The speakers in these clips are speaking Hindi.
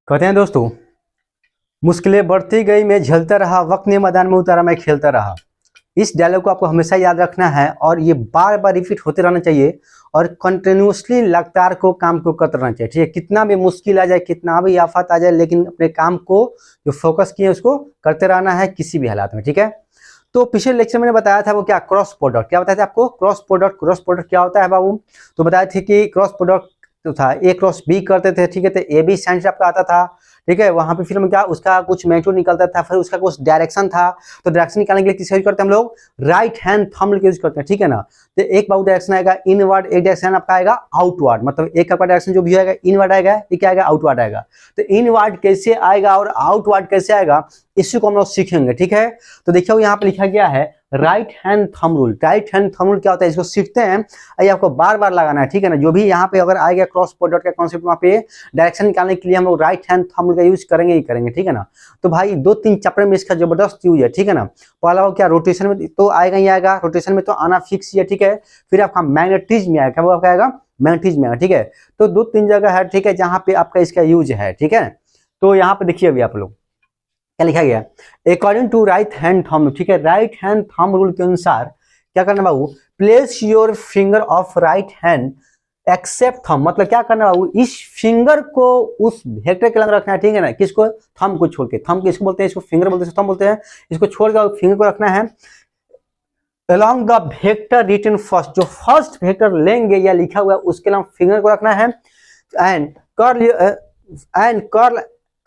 कहते हैं दोस्तों, मुश्किलें बढ़ती गई, मैं झेलता रहा, वक्त ने मैदान में उतारा, मैं खेलता रहा। इस डायलॉग को आपको हमेशा याद रखना है और ये बार बार रिपीट होते रहना चाहिए और कंटिन्यूसली लगातार को काम को करते रहना चाहिए। ठीक है, कितना भी मुश्किल आ जाए, कितना भी आफत आ जाए, लेकिन अपने काम को जो फोकस किए उसको करते रहना है किसी भी हालात में। ठीक है, तो पिछले लेक्चर मैंने बताया था वो क्या क्रॉस प्रोडक्ट, क्या बताया था आपको क्रॉस प्रोडक्ट क्या होता है बाबू। तो बताए थे कि क्रॉस प्रोडक्ट तो था ए क्रॉस बी करते थे। ठीक है, तो ए बी साइन से आपका आता था। ठीक है, वहां पे फिर हम क्या उसका कुछ मैग्नीट्यूड निकलता था, फिर उसका कुछ डायरेक्शन था। तो डायरेक्शन निकालने के लिए किसका यूज करते हैं हम लोग, राइट हैंड थंब यूज करते हैं। ठीक है ना, तो एक बाबू डायरेक्शन आएगा इनवर्ड, एक डायरेक्शन आपका आएगा आउटवर्ड। मतलब एक आपका डायरेक्शन जो भी आएगा इनवर्ड आएगा, ये क्या आएगा आउटवर्ड आएगा। तो इनवर्ड कैसे आएगा और आउटवर्ड कैसे आएगा इसी को हम लोग सीखेंगे। ठीक है, तो देखिए यहाँ पे लिखा गया है right hand thumb rule. Right hand thumb rule क्या होता है इसको सीखते हैं, ये आपको बार बार लगाना है। ठीक है ना, जो भी यहाँ पे अगर आएगा क्रॉस प्रोडक्ट का कॉन्सेप्ट, वहाँ पे डायरेक्शन निकालने के लिए हम लोग राइट हैंड थंब रूल का यूज करेंगे ही करेंगे। ठीक है ना, तो भाई 2-3 चैप्टर में इसका जबरदस्त यूज है। ठीक है ना, पहला वो क्या रोटेशन में तो आएगा ही आएगा, रोटेशन में तो आना फिक्स ही है। ठीक है, फिर आपका मैग्नेटिज्म में आएगा, वो आपका आएगा मैग्नेटिज्म में आएगा। ठीक है, तो 2-3 जगह है। ठीक है, जहाँ पे आपका इसका यूज है। ठीक है, तो यहाँ पे देखिए अभी आप लोग क्या लिखा गया, according to right hand thumb. ठीक है, राइट हैंड थंब रूल के अनुसार क्या करना बाबू, place your finger of right hand except thumb. मतलब क्या करना बाबू, इस फिंगर को उस वेक्टर के लंग रखना है। ठीक है ना, किसको, थंब को छोड़ के। थंब किसको बोलते हैं, इसको फिंगर बोलते हैं, थंब बोलते हैं। इसको छोड़ के फिंगर को रखना है along the vector written first. जो फर्स्ट वेक्टर लेंगे या लिखा हुआ है उसके लिए फिंगर को रखना है and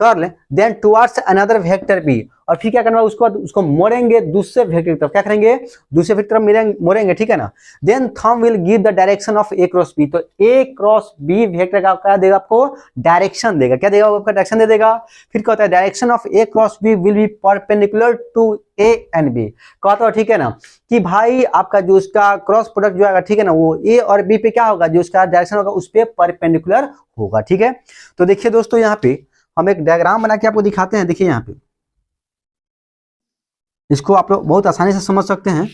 curl then towards another vector B. और फिर क्या करना है उसको मोड़ेंगे दूसरे वेक्टर की तरफ। क्या करेंगे, दूसरे वेक्टर मोड़ेंगे। ठीक है ना, then thumb will give the direction of A cross B. तो ए क्रॉस बी वेक्टर का क्या देगा आपको, डायरेक्शन देगा। क्या देगा, आपका डायरेक्शन दे देगा। फिर क्या होता है, direction of A cross B will be perpendicular to A and B. कहता है ठीक है ना कि भाई आपका जो उसका क्रॉस प्रोडक्ट जो आएगा, ठीक है ना, वो ए और बी पे क्या होगा, जो उसका डायरेक्शन होगा उस पर परपेंडिकुलर होगा। ठीक है, तो देखिए दोस्तों यहाँ पे हम एक डायग्राम बना के आपको दिखाते हैं। देखिए यहाँ पे इसको आप लोग बहुत आसानी से समझ सकते हैं।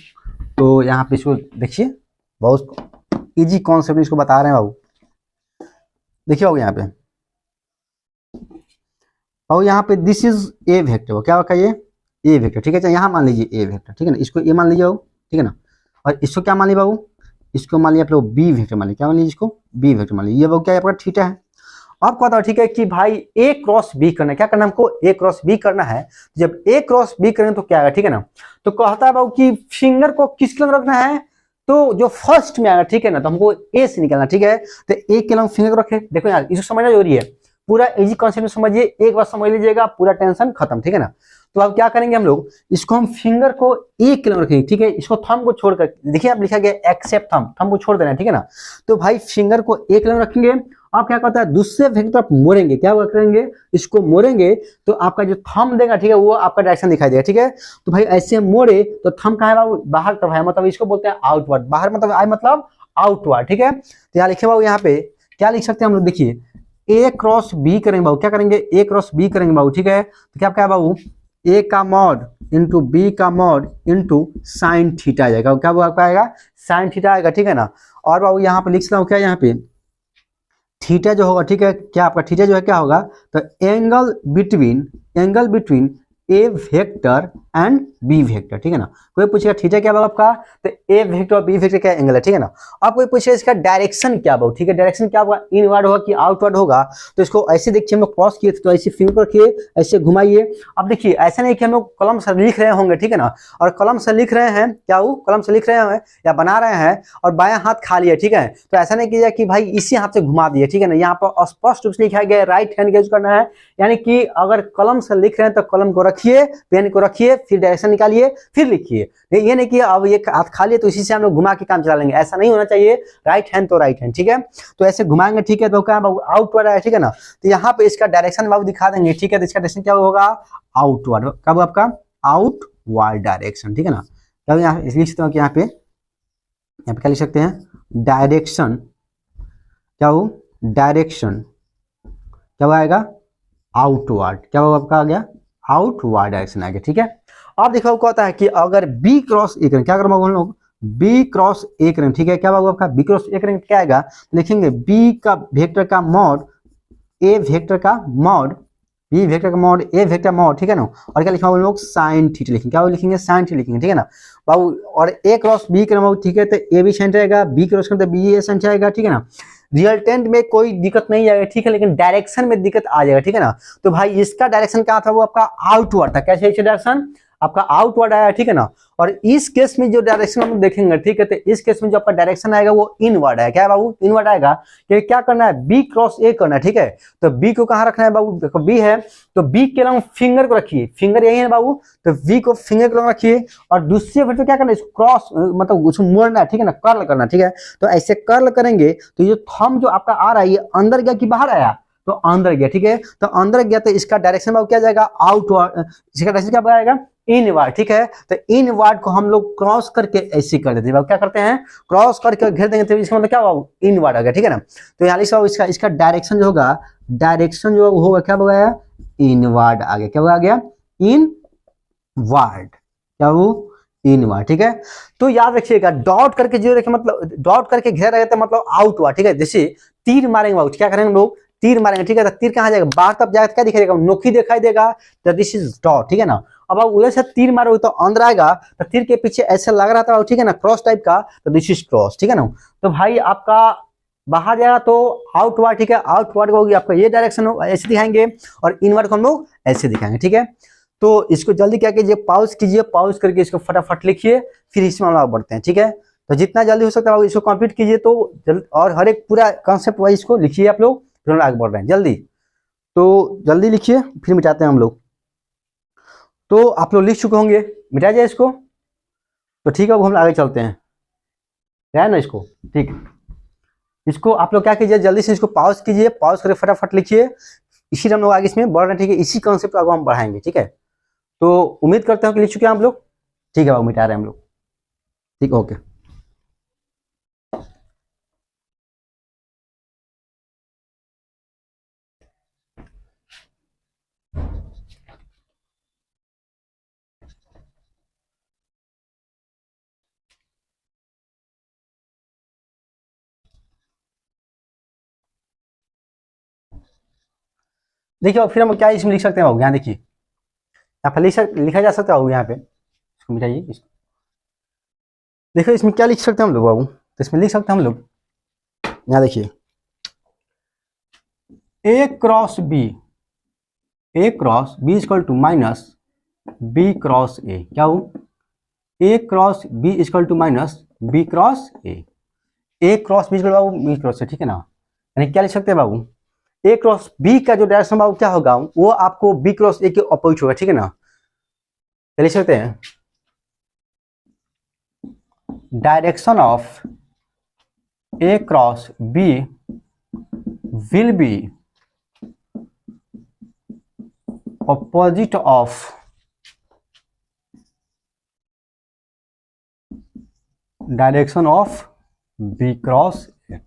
तो यहाँ पे इसको देखिए, बहुत इजी कॉन्सेप्ट इसको बता रहे हैं बाबू। देखिए बाबू यहाँ पे, बाबू यहाँ पे दिस इज ए वेक्टर। क्या होगा ये ए वेक्टर। ठीक है, चाहे यहाँ मान लीजिए ए वेक्टर। ठीक है ना, इसको ए मान लीजिए बाबू। ठीक है ना, और इसको क्या मान लीजिए बाबू, इसको मान लीजिए आप लोग बी वेक्टर मान लीजिए। क्या मान लीजिए, इसको बी वेक्टर मान लीजिए। ये बाबू क्या है आपका थीटा है। आपको पता है ठीक है कि भाई ए क्रॉस बी करना है। क्या करना है हमको, ए क्रॉस बी करना है। जब ए क्रॉस बी करेंगे तो क्या आएगा, ठीक है ना, तो कहता है बाबू कि फिंगर को किसके लंग रखना है, तो जो फर्स्ट में आएगा। ठीक है ना, तो हमको ए से निकलना। ठीक है, तो ए के लंग फिंगर को रखे। देखो यार इसको समझना जरूरी है, पूरा इजी कॉन्सेप्ट समझिए, एक बार समझ लीजिएगा पूरा टेंशन खत्म। ठीक है ना, तो अब क्या करेंगे हम लोग, इसको हम फिंगर को एक के लंग रखेंगे। ठीक है, इसको थंब को छोड़कर, देखिए आप लिखा गया एक्सेप्ट थंब, थंब को छोड़ देना है। ठीक है ना, तो भाई फिंगर को एक लंग रखेंगे। आप क्या करता है, दूसरे वेक्टर आप मोड़ेंगे। क्या करेंगे, इसको मोड़ेंगे तो आपका जो थंब देगा, ठीक है, वो आपका डायरेक्शन दिखाई देगा। ठीक है, तो भाई ऐसे मोड़े तो थंब कहाँ है बाबू, बाहर तरफ है, मतलब इसको बोलते हैं आउटवर्ड। बाहर मतलब आई मतलब आउटवर्ड। ठीक है, तो यहाँ लिखे बाबू, यहाँ पे क्या लिख सकते हैं हम लोग, देखिए ए क्रॉस बी करेंगे बाबू। क्या करेंगे, ए क्रॉस बी करेंगे बाबू। ठीक है, तो क्या क्या बाबू, ए का मॉड इंटू बी का मॉड इंटू साइन थीटा आ जाएगा। क्या वो आपका आएगा, साइन थीटा आएगा। ठीक है ना, और बाबू यहाँ पे लिख सकता हूँ क्या, यहाँ पे थीटा जो होगा, ठीक है, क्या आपका थीटा जो है क्या होगा, तो angle between A vector and B vector. ठीक है ना, कोई पूछेगा थीटा क्या होगा आपका, तो ए वेक्टर और बी वेक्टर क्या एंगल है। ठीक है ना, आप कोई पूछेगा इसका डायरेक्शन क्या होगा। ठीक है, डायरेक्शन क्या होगा, इनवर्ड होगा कि आउटवर्ड होगा। तो इसको ऐसे देखिए, हम लोग क्रॉस किए थे तो ऐसे फिंगर को रखिए, ऐसे घुमाइए। अब देखिए ऐसा नहीं कि हम लोग कलम से लिख रहे होंगे। ठीक है ना, और कलम से लिख रहे हैं, क्या वो कलम से लिख रहे हैं या बना रहे हैं और बायां हाथ खाली है। ठीक है, तो ऐसा नहीं कीजिए कि भाई इसी हाथ से घुमा दिए। ठीक है ना, यहाँ पर स्पष्ट रूप से लिखा गया राइट हैंड का यूज करना है। यानी कि अगर कलम से लिख रहे हैं तो कलम को रखिए, पेन को रखिए, फिर डायरेक्शन निकालिए, फिर लिखिए। ये नहीं कि अब ये हाथ खाली है तो इसी से हम लोग घुमा के काम चला लेंगे, ऐसा नहीं होना चाहिए। राइट हैंड तो राइट हैंड। ठीक है, तो ऐसे घुमाएंगे। ठीक है, तो क्या बाबू आउटवर्ड है। ठीक है ना, तो यहाँ पे इसका डायरेक्शन बाबू दिखा देंगे। ठीक है, तो इसका डायरेक्शन क्या होगा, आउटवर्ड। कब आपका आउटवर्ड डायरेक्शन। ठीक है ना, तब यहाँ लिख सकते हो कि यहाँ पे क्या लिख सकते हैं, डायरेक्शन क्या हो, डायरेक्शन क्या आएगा, आउटवर्ड। क्या होगा आपका आ गया, आउटवर्ड डायरेक्शन आ गया। ठीक है, अब देखो क्या होता है कि अगर बी क्रॉस ए करें, क्या करें हम लोग, बी क्रॉस ए करें। ठीक है, क्या होगा आपका बी क्रॉस ए करेंगे क्या आएगा, लिखेंगे बी का वेक्टर का मॉड ए वेक्टर का मॉड बी वेक्टर का मॉड ए वेक्टर मॉड, ठीक है ना। और क्या लिखा हम लोग साइन थीटा लिखेंगे, क्या लिखेंगे साइन थीटा लिखेंगे, ठीक है ना बाबू। और ए क्रॉस बी करना बाबू, ठीक है, तो ए भी साइन रहेगा, बी क्रॉस करना तो बी ए साइन आएगा, ठीक है ना। रिजल्टेंट में कोई दिक्कत नहीं आएगा, ठीक है, लेकिन डायरेक्शन में दिक्कत आ जाएगा, ठीक है ना। तो भाई इसका डायरेक्शन क्या था, वो आपका आउटवर्ड था, कैसे डायरेक्शन आपका आउटवर्ड आया, ठीक है ना। और इस केस में जो डायरेक्शन हम देखेंगे, ठीक है, तो इस केस में जो आपका डायरेक्शन आएगा वो इनवर्ड है, क्या है बाबू, इनवर्ड आएगा। कि क्या करना है, बी क्रॉस ए करना है, ठीक है। तो बी को कहाँ रखना है बाबू, देखो बी है तो बी के अलावा फिंगर को रखिए, फिंगर यही है बाबू, तो बी को फिंगर के अलावा रखिए। और दूसरे फिर क्या करना है, इसको क्रॉस मतलब उसको मोड़ना है, ठीक है ना, कर्ल करना, ठीक है। तो ऐसे कर्ल करेंगे तो ये थंब जो आपका आ रहा है ये अंदर गया कि बाहर आया, तो अंदर गया, ठीक है। तो अंदर गया तो इसका डायरेक्शन बाबू क्या जाएगा, आउटवर्ड, इसका डायरेक्शन क्या आएगा, इनवर्ड, ठीक है। तो इनवर्ड को हम लोग क्रॉस करके ऐसे कर देते हैं, क्या करते हैं, क्रॉस करके घेर देंगे, तो इसका मतलब क्या होगा, इनवर्ड आ गया, ठीक है ना। तो यहाँ लिखा इसका डायरेक्शन जो होगा, डायरेक्शन जो होगा क्या होगा, इनवर्ड आ गया, क्या आ गया, इनवर्ड, क्या वो इनवर्ड, ठीक है। तो याद रखिएगा डॉट करके जो रखे मतलब डॉट करके घेर रहे थे मतलब आउटवर्ड, ठीक है। जैसे तीर मारेंगे बाबू, क्या करेंगे लोग, तीर मारेंगे, ठीक है। तो तीर कहाँ जाएगा, बाहर तब जाएगा, क्या दिखाई देगा, नोकी दिखाई देगा, तो दिस इज डॉट, ठीक है ना। अब आप उधर से तीर मारोगे तो अंदर आएगा, तो तीर के पीछे ऐसा लग रहा था, ठीक है ना, क्रॉस टाइप का, तो दिस इज क्रॉस, ठीक है ना। तो भाई आपका बाहर जाएगा तो आउटवर्ड, ठीक है, आउटवर्ड होगी आपका ये डायरेक्शन हो, ऐसे दिखाएंगे, और इनवर्ड को हम लोग ऐसे दिखाएंगे, ठीक है। तो इसको जल्दी क्या कीजिए, पॉज कीजिए, पॉज करके इसको फटाफट लिखिए, फिर इसमें हम लोग बढ़ते हैं, ठीक है। तो जितना जल्दी हो सकता है इसको कंप्लीट कीजिए, तो और हर एक पूरा कॉन्सेप्ट वाइज इसको लिखिए आप लोग, फिर हम आगे बढ़ रहे हैं जल्दी। तो जल्दी लिखिए, फिर मिटाते हैं हम लोग। तो आप लोग लिख चुके होंगे, मिटा जाए इसको, तो ठीक है, अब हम आगे चलते हैं, है ना इसको, ठीक है। इसको आप लोग क्या कीजिए, जल्दी से इसको पॉज कीजिए, पॉज करके फटाफट लिखिए, इसी हम लोग आगे इसमें बढ़ रहे हैं, ठीक है। इसी कॉन्सेप्ट को आगे हम बढ़ाएंगे, ठीक है। तो उम्मीद करते हैं कि लिख चुके हैं हम लोग, ठीक है, वो मिटा रहे हैं हम लोग, ठीक, ओके। देखिए फिर हम क्या इसमें लिख सकते हैं, यहाँ देखिए, यहाँ पर लिखा जा सकता है यहाँ पे, इसको मिटाइए इसको। देखो इसमें क्या लिख सकते हैं हम लोग बाबू, तो इसमें लिख सकते हैं हम लोग, यहाँ देखिए, a cross b, a cross B equal to minus b cross a, क्या हो, a cross B equal to minus b cross a cross B equal बाबू बी क्रॉस ए, ठीक है ना। यानी क्या लिख सकते हैं बाबू, ए क्रॉस बी का जो डायरेक्शन बाबू क्या होगा, वो आपको बी क्रॉस ए के अपोजिट होगा, ठीक है ना। क्या लिख सकते हैं, direction of A cross B will be opposite of direction of B cross A.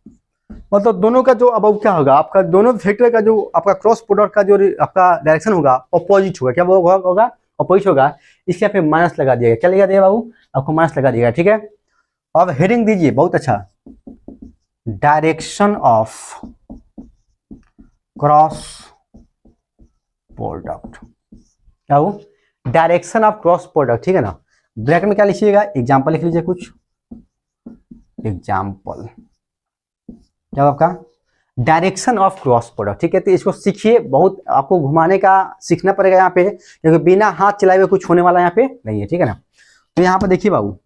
मतलब दोनों का जो अब क्या होगा, आपका दोनों वेक्टर का जो आपका क्रॉस प्रोडक्ट का जो आपका डायरेक्शन होगा अपोजिट होगा, क्या होगा अपोजिट होगा। इसके यहाँ पे माइनस लगा दिएगा, क्या लगा दिएगा बाबू, आपको माइनस लगा दिएगा, ठीक है। अब हेडिंग दीजिए, बहुत अच्छा, डायरेक्शन ऑफ क्रॉस प्रोडक्ट, क्या हो, डायरेक्शन ऑफ क्रॉस प्रोडक्ट, ठीक है ना। ब्रैकेट में क्या लिखिएगा, एग्जांपल लिख लीजिए कुछ, एग्जांपल क्या आपका डायरेक्शन ऑफ क्रॉस प्रोडक्ट, ठीक है। तो इसको सीखिए, बहुत आपको घुमाने का सीखना पड़ेगा यहाँ पे, क्योंकि बिना हाथ चलाए हुए कुछ होने वाला यहाँ पे नहीं है, ठीक है ना। तो यहाँ पर देखिए बाबू,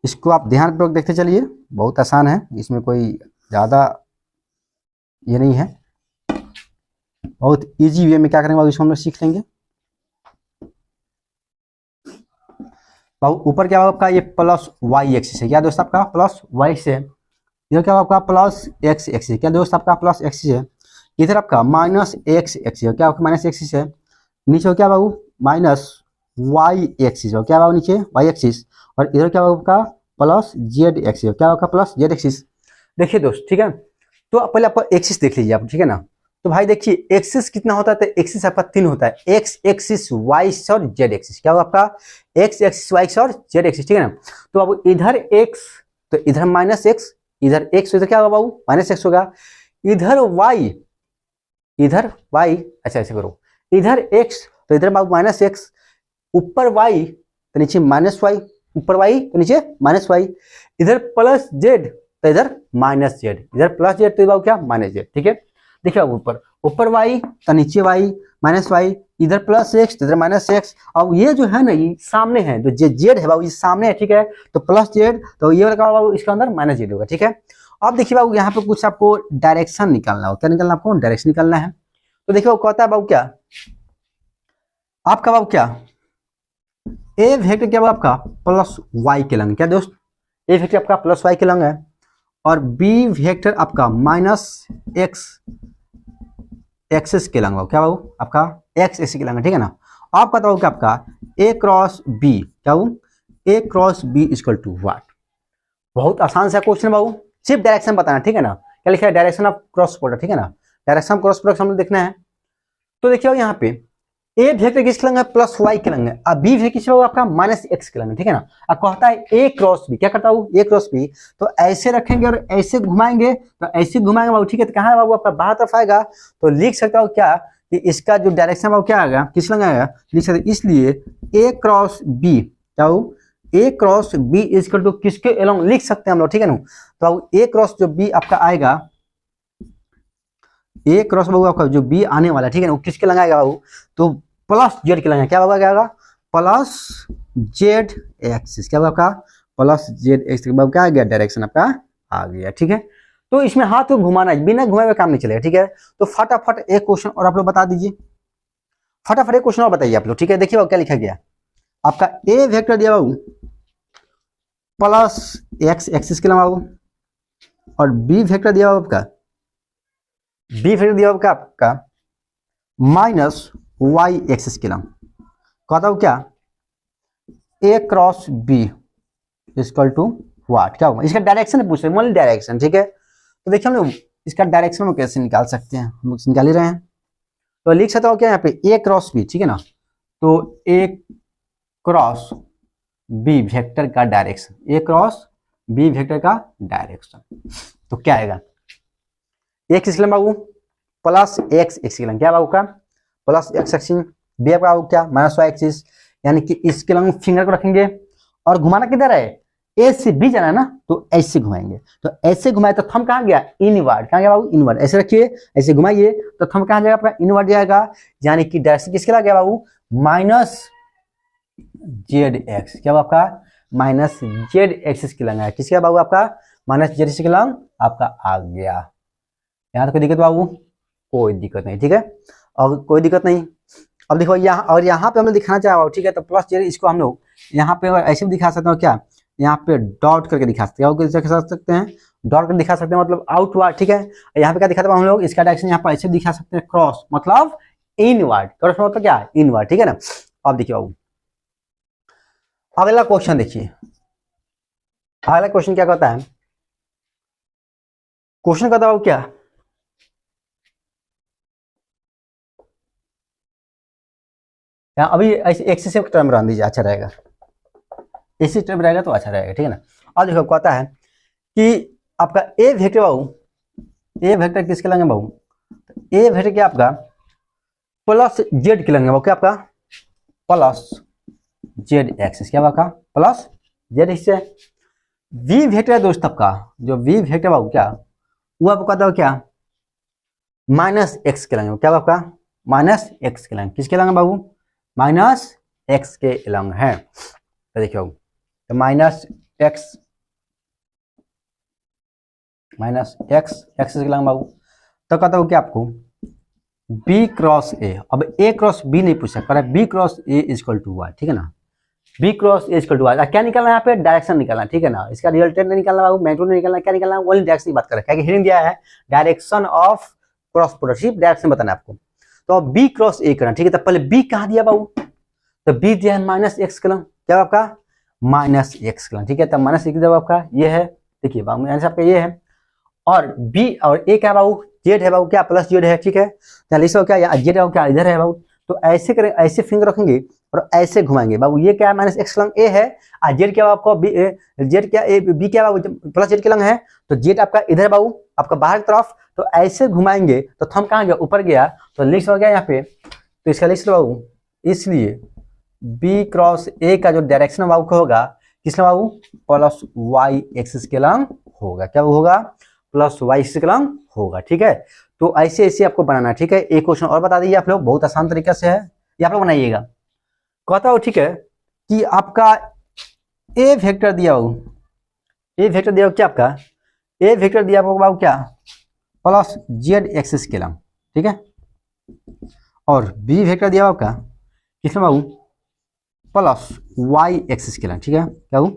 इसको आप ध्यानपूर्वक देखते चलिए, बहुत आसान है, इसमें कोई ज़्यादा ये नहीं है, बहुत इजी वे में क्या करेंगे बाबू, इसको हम लोग सीख लेंगे। बाबू ऊपर क्या होगा आपका, ये प्लस वाई एक्सिस है, क्या दोस्त आपका प्लस वाई से, इधर क्या आपका प्लस एक्स एक्सिस, क्या दोस्त आपका प्लस एक्सिस है, इधर आपका माइनस एक्स एक्सिस है, क्या आपका माइनस एक्सिस है, नीचे हो क्या बाबू माइनस वाई एक्सिस हो, क्या बाबू नीचे वाई एक्सिस, और इधर क्या आपका प्लस जेड एक्सिस, क्या आपका प्लस जेड एक्सिस। देखिए दोस्त, ठीक है, तो पहले आपका एक्सिस देख लीजिए आप, ठीक है ना। तो भाई देखिए एक्सिस कितना होता है, तो एक्सिस आपका 3 होता है, एक्स एक्सिस, वाई और जेड एक्सिस, क्या होगा आपका एक्स एक्सिस, वाई और जेड एक्सिस, ठीक है ना। तो अब इधर एक्स तो इधर माइनस एक्स, इधर एक्स इधर क्या होगा बाबू माइनस एक्स होगा, इधर वाई इधर y, अच्छा ऐसे करो, इधर x तो इधर बाबू माइनस एक्स, ऊपर y तो नीचे माइनस वाई, ऊपर y तो नीचे माइनस वाई, इधर प्लस जेड तो इधर माइनस जेड, इधर प्लस जेड तो बाबू क्या माइनस जेड। ठीक है, देखिए बाबू ऊपर y तो नीचे y माइनस वाई, इधर प्लस एक्स तो इधर माइनस एक्स, और ये जो है ना ये सामने है, जो जेड है बाबू ये सामने है। ठीक है, तो प्लस जेड तो ये वाला बाबू इसके अंदर माइनस जेड होगा। ठीक है, अब देखिए बाबू यहाँ पे कुछ आपको डायरेक्शन निकालना हो, क्या निकालना आपको, डायरेक्शन निकालना है। तो देखिए वो कहता है बाबू क्या, आपका बाबू क्या ए वेक्टर क्या आपका प्लस वाई के लंग, क्या दोस्त ए वेक्टर आपका प्लस वाई के लंग है, और बी वेक्टर आपका माइनस एक्स एक्सिस के लंग, क्या बाबू आपका एक्स एक्सिस के लंग है। ठीक है ना, आप बताओ क्या आपका ए क्रॉस बी, क्या बाबू a cross B equal to what. बहुत आसान सा क्वेश्चन बाबू, सिर्फ डायरेक्शन बताना। ठीक है ना, क्या लिखा है, डायरेक्शन ऑफ क्रॉस प्रोडक्ट। ठीक है ना, डायरेक्शन ऑफ क्रॉस प्रोडक्ट हमें देखना है। तो देखिए यहाँ पे ए वेक्टर किसके लंग है, प्लस वाई के लंग है, और बी वेक्टर किसके आपका माइनस एक्स के लंग है। ठीक है ना, अब कहता है ए क्रॉस बी, क्या करता हूँ ए क्रॉस बी, तो ऐसे रखेंगे और ऐसे घुमाएंगे, तो ऐसे घुमाएंगे बाबू। ठीक है, तो कहाँ है बाबू आपका बाहर तरफ आएगा, तो लिख सकता हूँ क्या कि इसका जो डायरेक्शन बाबू क्या आएगा, किस लंग आएगा, लिख सकते, इसलिए ए क्रॉस बी, क्या हो a cross B equal to किसके अलोंग लिख सकते हैं हम लोग। ठीक है ना, तो ए क्रॉस जो बी आपका आएगा, ए क्रॉस बाबू आपका जो बी आने वाला है, ठीक है ना, वो किसके लंग आएगा बाबू, तो प्लस जेड के लंग, क्या बाबू क्या आएगा, प्लस जेड एक्सिस, क्या आपका प्लस जेड एक्सिस बाबू क्या आ गया, डायरेक्शन आपका आ गया। ठीक है, तो इसमें हाथ को घुमाना है, बिना घुमाए हुए काम नहीं चलेगा। ठीक है, तो फटाफट एक क्वेश्चन और आप लोग बता दीजिए, फटाफट एक क्वेश्चन और बताइए आप लोग। ठीक है, देखिए बाबू क्या लिखा गया, आपका ए वेक्टर दिया बाबू प्लस एक्स एक्सिस के लंग बाबू, और बी वेक्टर दिया बाबू आपका, बी वेक्टर दिया बाबू आपका माइनस वाई एक्सिस के लंग, कहता हूँ क्या a cross B equal to what, क्या होगा, इसका डायरेक्शन पूछ रहे हैं, डायरेक्शन। ठीक है, तो देखिए हम लोग इसका डायरेक्शन हम कैसे निकाल सकते हैं, हम लोग निकाल ही रहे हैं। तो लिख सकता हूँ क्या यहाँ पे ए क्रॉस बी, ठीक है ना, तो ए क्रॉस बी वेक्टर का डायरेक्शन, ए क्रॉस बी वेक्टर का डायरेक्शन, तो क्या आएगा, एक्स के लंग बाबू प्लस एक्स एक्स के लंग, क्या बाबू का प्लस एक्स एक्सिस, बी आपका बाबू क्या माइनस वाई एक्सिस, यानी कि इसके लंग फिंगर को रखेंगे और घुमाना किधर है, ए से बी जाना है ना, तो ऐसे घुमाएंगे, तो ऐसे घुमाए तो थंब कहाँ गया, इनवर्ड, कहाँ गया बाबू, इनवर्ड, ऐसे रखिए, ऐसे घुमाइए तो थंब कहाँ जाएगा आपका, इनवर्ड जाएगा, यानी कि डायरेक्शन किसके लगा गया बाबू, माइनस जेड एक्स, क्या आपका माइनस जेड एक्सिस के लंग है, किसका बाबू आपका माइनस जेड एक्सिस के लंग आपका आ गया। यहाँ तो कोई दिक्कत बाबू, कोई दिक्कत नहीं। ठीक है, और कोई दिक्कत नहीं। अब देखो यहाँ, और यहाँ पे हम लोग दिखाना चाह रहा हूँ, ठीक है, तो प्लस जेड इसको हम लोग यहाँ पे ऐसे भी दिखा सकते हो, क्या यहाँ पे डॉट करके दिखा सकते हैं, दिखा सकते हैं डॉट करके दिखा सकते हैं, मतलब आउटवर्ड। ठीक है, यहाँ पे क्या दिखाते हैं हम लोग, इसका डायरेक्शन यहाँ पर ऐसे दिखा सकते हैं, क्रॉस मतलब इनवर्ड, क्रॉस मतलब क्या इनवर्ड। ठीक है ना, अब देखिए बाबू अगला क्वेश्चन देखिए, अगला क्वेश्चन क्या कहता है, क्वेश्चन कहता है क्या, अभी ऐसे एक्सिस टर्म रन दीजिए, अच्छा रहेगा, इसी टर्म रहेगा तो अच्छा रहेगा। ठीक है ना, और देखो कहता है कि आपका ए वेक्टर बाबू, ए वेक्टर किसके लंग है बाबू, ए वेक्टर क्या आपका प्लस जेड के लंग है बाबू, क्या आपका प्लस जेड एक्सिस, क्या आपका प्लस जेड एक्सिस है। वी वेक्टर है दोस्त आपका, जो वी वेक्टर बाबू क्या वो आपको कहता है क्या माइनस एक्स के लंग, क्या आपका माइनस एक्स के लंग, किसके लंग है बाबू, माइनस एक्स के लंग है। तो देखिए बाबू, तो माइनस एक्स एक्स के लंग बाबू, तो कहता हूँ क्या आपको बी क्रॉस ए, अब ए क्रॉस बी नहीं पूछ सकता, B cross A equal to Y. ठीक है ना, B cross A equal to Y, क्या निकालना है यहाँ पे, डायरेक्शन निकालना। ठीक है ना, इसका रिजल्टेंट नहीं निकालना बाबू, मैग्नीट्यूड नहीं निकालना, क्या निकालना है, ओनली डायरेक्शन की बात करें, क्या हिंट दिया है डायरेक्शन ऑफ क्रॉस प्रोडक्ट, सिर्फ डायरेक्शन बताना है आपको। तो अब बी क्रॉस ए करना, ठीक है, तो पहले बी कहाँ दिया बाबू, तो बी दिया है माइनस एक्स कलम, क्या आपका माइनस एक्स कलम। ठीक है, तब माइनस एक्स आपका ये है, देखिए बाबू आंसर आपका ये है, और बी और ए क्या बाबू जेड है बाबू, क्या प्लस जेड है। ठीक है, तो क्या जेड है क्या इधर है बाबू, तो ऐसे करें, ऐसे फिंगर रखेंगे और ऐसे घुमाएंगे बाबू, ये क्या है माइनस एक्स लंग ए है, और जेड क्या आपको बी जेड क्या ए बी क्या बाबू प्लस जेड के लंग है, तो जेड आपका इधर बाबू आपका बाहर की तरफ, तो ऐसे घुमाएंगे तो थंब कहाँ गया, ऊपर गया, तो लिख हो गया यहाँ पे, तो इसका लिख बाबू, इसलिए बी क्रॉस ए का जो डायरेक्शन बाबू होगा किसका बाबू, प्लस वाई एक्सिस के लंब होगा। क्या होगा, प्लस वाई एक्सिस के लंब होगा। ठीक है, तो ऐसे ऐसे आपको बनाना है। ठीक है, एक क्वेश्चन और बता दीजिए आप लोग, बहुत आसान तरीके से है, ये आप लोग बनाइएगा। कहता हो ठीक है कि आपका ए वेक्टर दिया हो, ए वेक्टर दिया हो क्या, आपका ए वेक्टर दिया आपको बाबू क्या, प्लस जेड एक्सिस के लंब। ठीक है, और बी वेक्टर दिया आपका किसमें बाबू, प्लस वाई एक्सिस के लंब। ठीक है, क्या बाबू,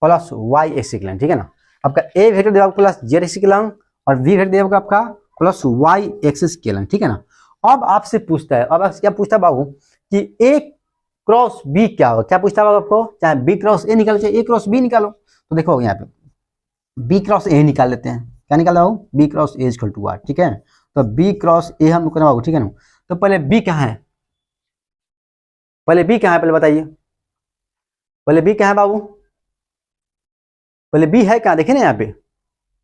प्लस वाई एक्सिस के लंब। ठीक है ना, आपका ए वेक्टर दिया प्लस जेड एक्सिस के लंब और बी वेक्टर दिया आपका प्लस वाई एक्सिस के लंब। ठीक है ना, अब आपसे पूछता है, अब आपसे क्या पूछता है बाबू कि ए क्रॉस बी क्या होगा, क्या पूछता है बाबू आपको, चाहे बी क्रॉस ए निकालो चाहे ए क्रॉस बी निकालो। तो देखो यहाँ पे बी क्रॉस ए निकाल लेते हैं, क्या निकाल रहा हूँ, B cross A equal to R. ठीक है, तो बी क्रॉस ए हम करना बाबू। ठीक है ना, तो पहले बी कहाँ है, पहले बी कहाँ है, पहले बताइए, पहले बी कहाँ है बाबू, पहले बी है कहाँ, देखिए ना यहाँ पे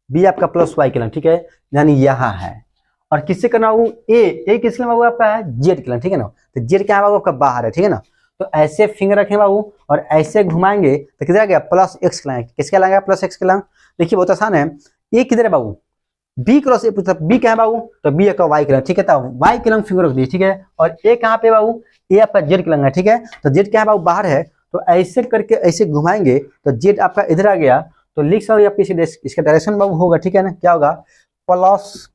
बी आपका प्लस वाई के लंब। ठीक है, यानी यहाँ है, और किससे करना बाबू, ए किसके लंब बाबू आपका है, जेड के लंब। ठीक है ना, तो जेड क्या है बाबू आपका बाहर है। ठीक है ना, तो ऐसे फिंगर रखें बाबू और ऐसे घुमाएंगे तो किधर आ गया, प्लस एक्स के लंब, किसके लंब, प्लस एक्स के लंब। देखिए बहुत आसान है, ये किधर है बाबू, बी क्रॉस ए पूछता, बी क्या है बाबू, तो बी आपका वाई के लंब। ठीक है, तो वाई के लंब फिंगर रख दिए। ठीक है, और ए कहाँ पे बाबू, ए आपका जेड के लंब है। ठीक है, तो जेड क्या है बाबू, बाहर है, तो ऐसे करके ऐसे घुमाएंगे तो जेड आपका इधर आ गया, तो लिख सकते आप इसका डायरेक्शन बाबू होगा। ठीक है ना, क्या होगा, प्लस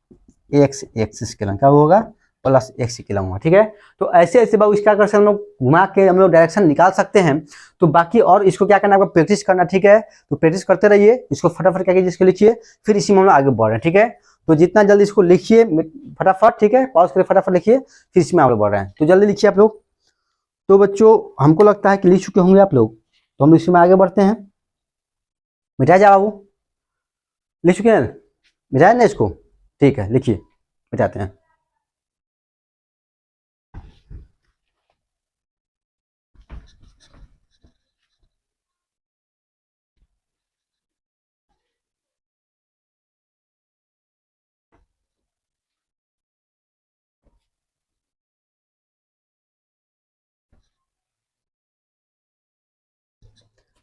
एक्स एक्सिस के लंब, क्या होगा, प्लस एक्स के लंब होगा। ठीक है, तो ऐसे ऐसे बाबू इसका कर हम लोग घुमा के हम लोग डायरेक्शन निकाल सकते हैं। तो बाकी और इसको क्या करना है, आपको प्रैक्टिस करना। ठीक है, तो प्रैक्टिस करते रहिए, इसको फटाफट क्या कीजिए, इसको लिखिए, फिर इसी में हम लोग आगे बढ़ रहे हैं। ठीक है, तो जितना जल्दी इसको लिखिए फटाफट, ठीक है, पॉज करके फटाफट लिखिए, फिर इसमें आगे बढ़ रहे हैं, तो जल्दी लिखिए आप लोग। तो बच्चों हमको लगता है कि लिख चुके होंगे आप लोग, तो हम इसमें आगे बढ़ते हैं। मिटाया जाए बाबू, लिख चुके हैं, मिटाया ना इसको, ठीक है, लिखिए, मिटाते हैं।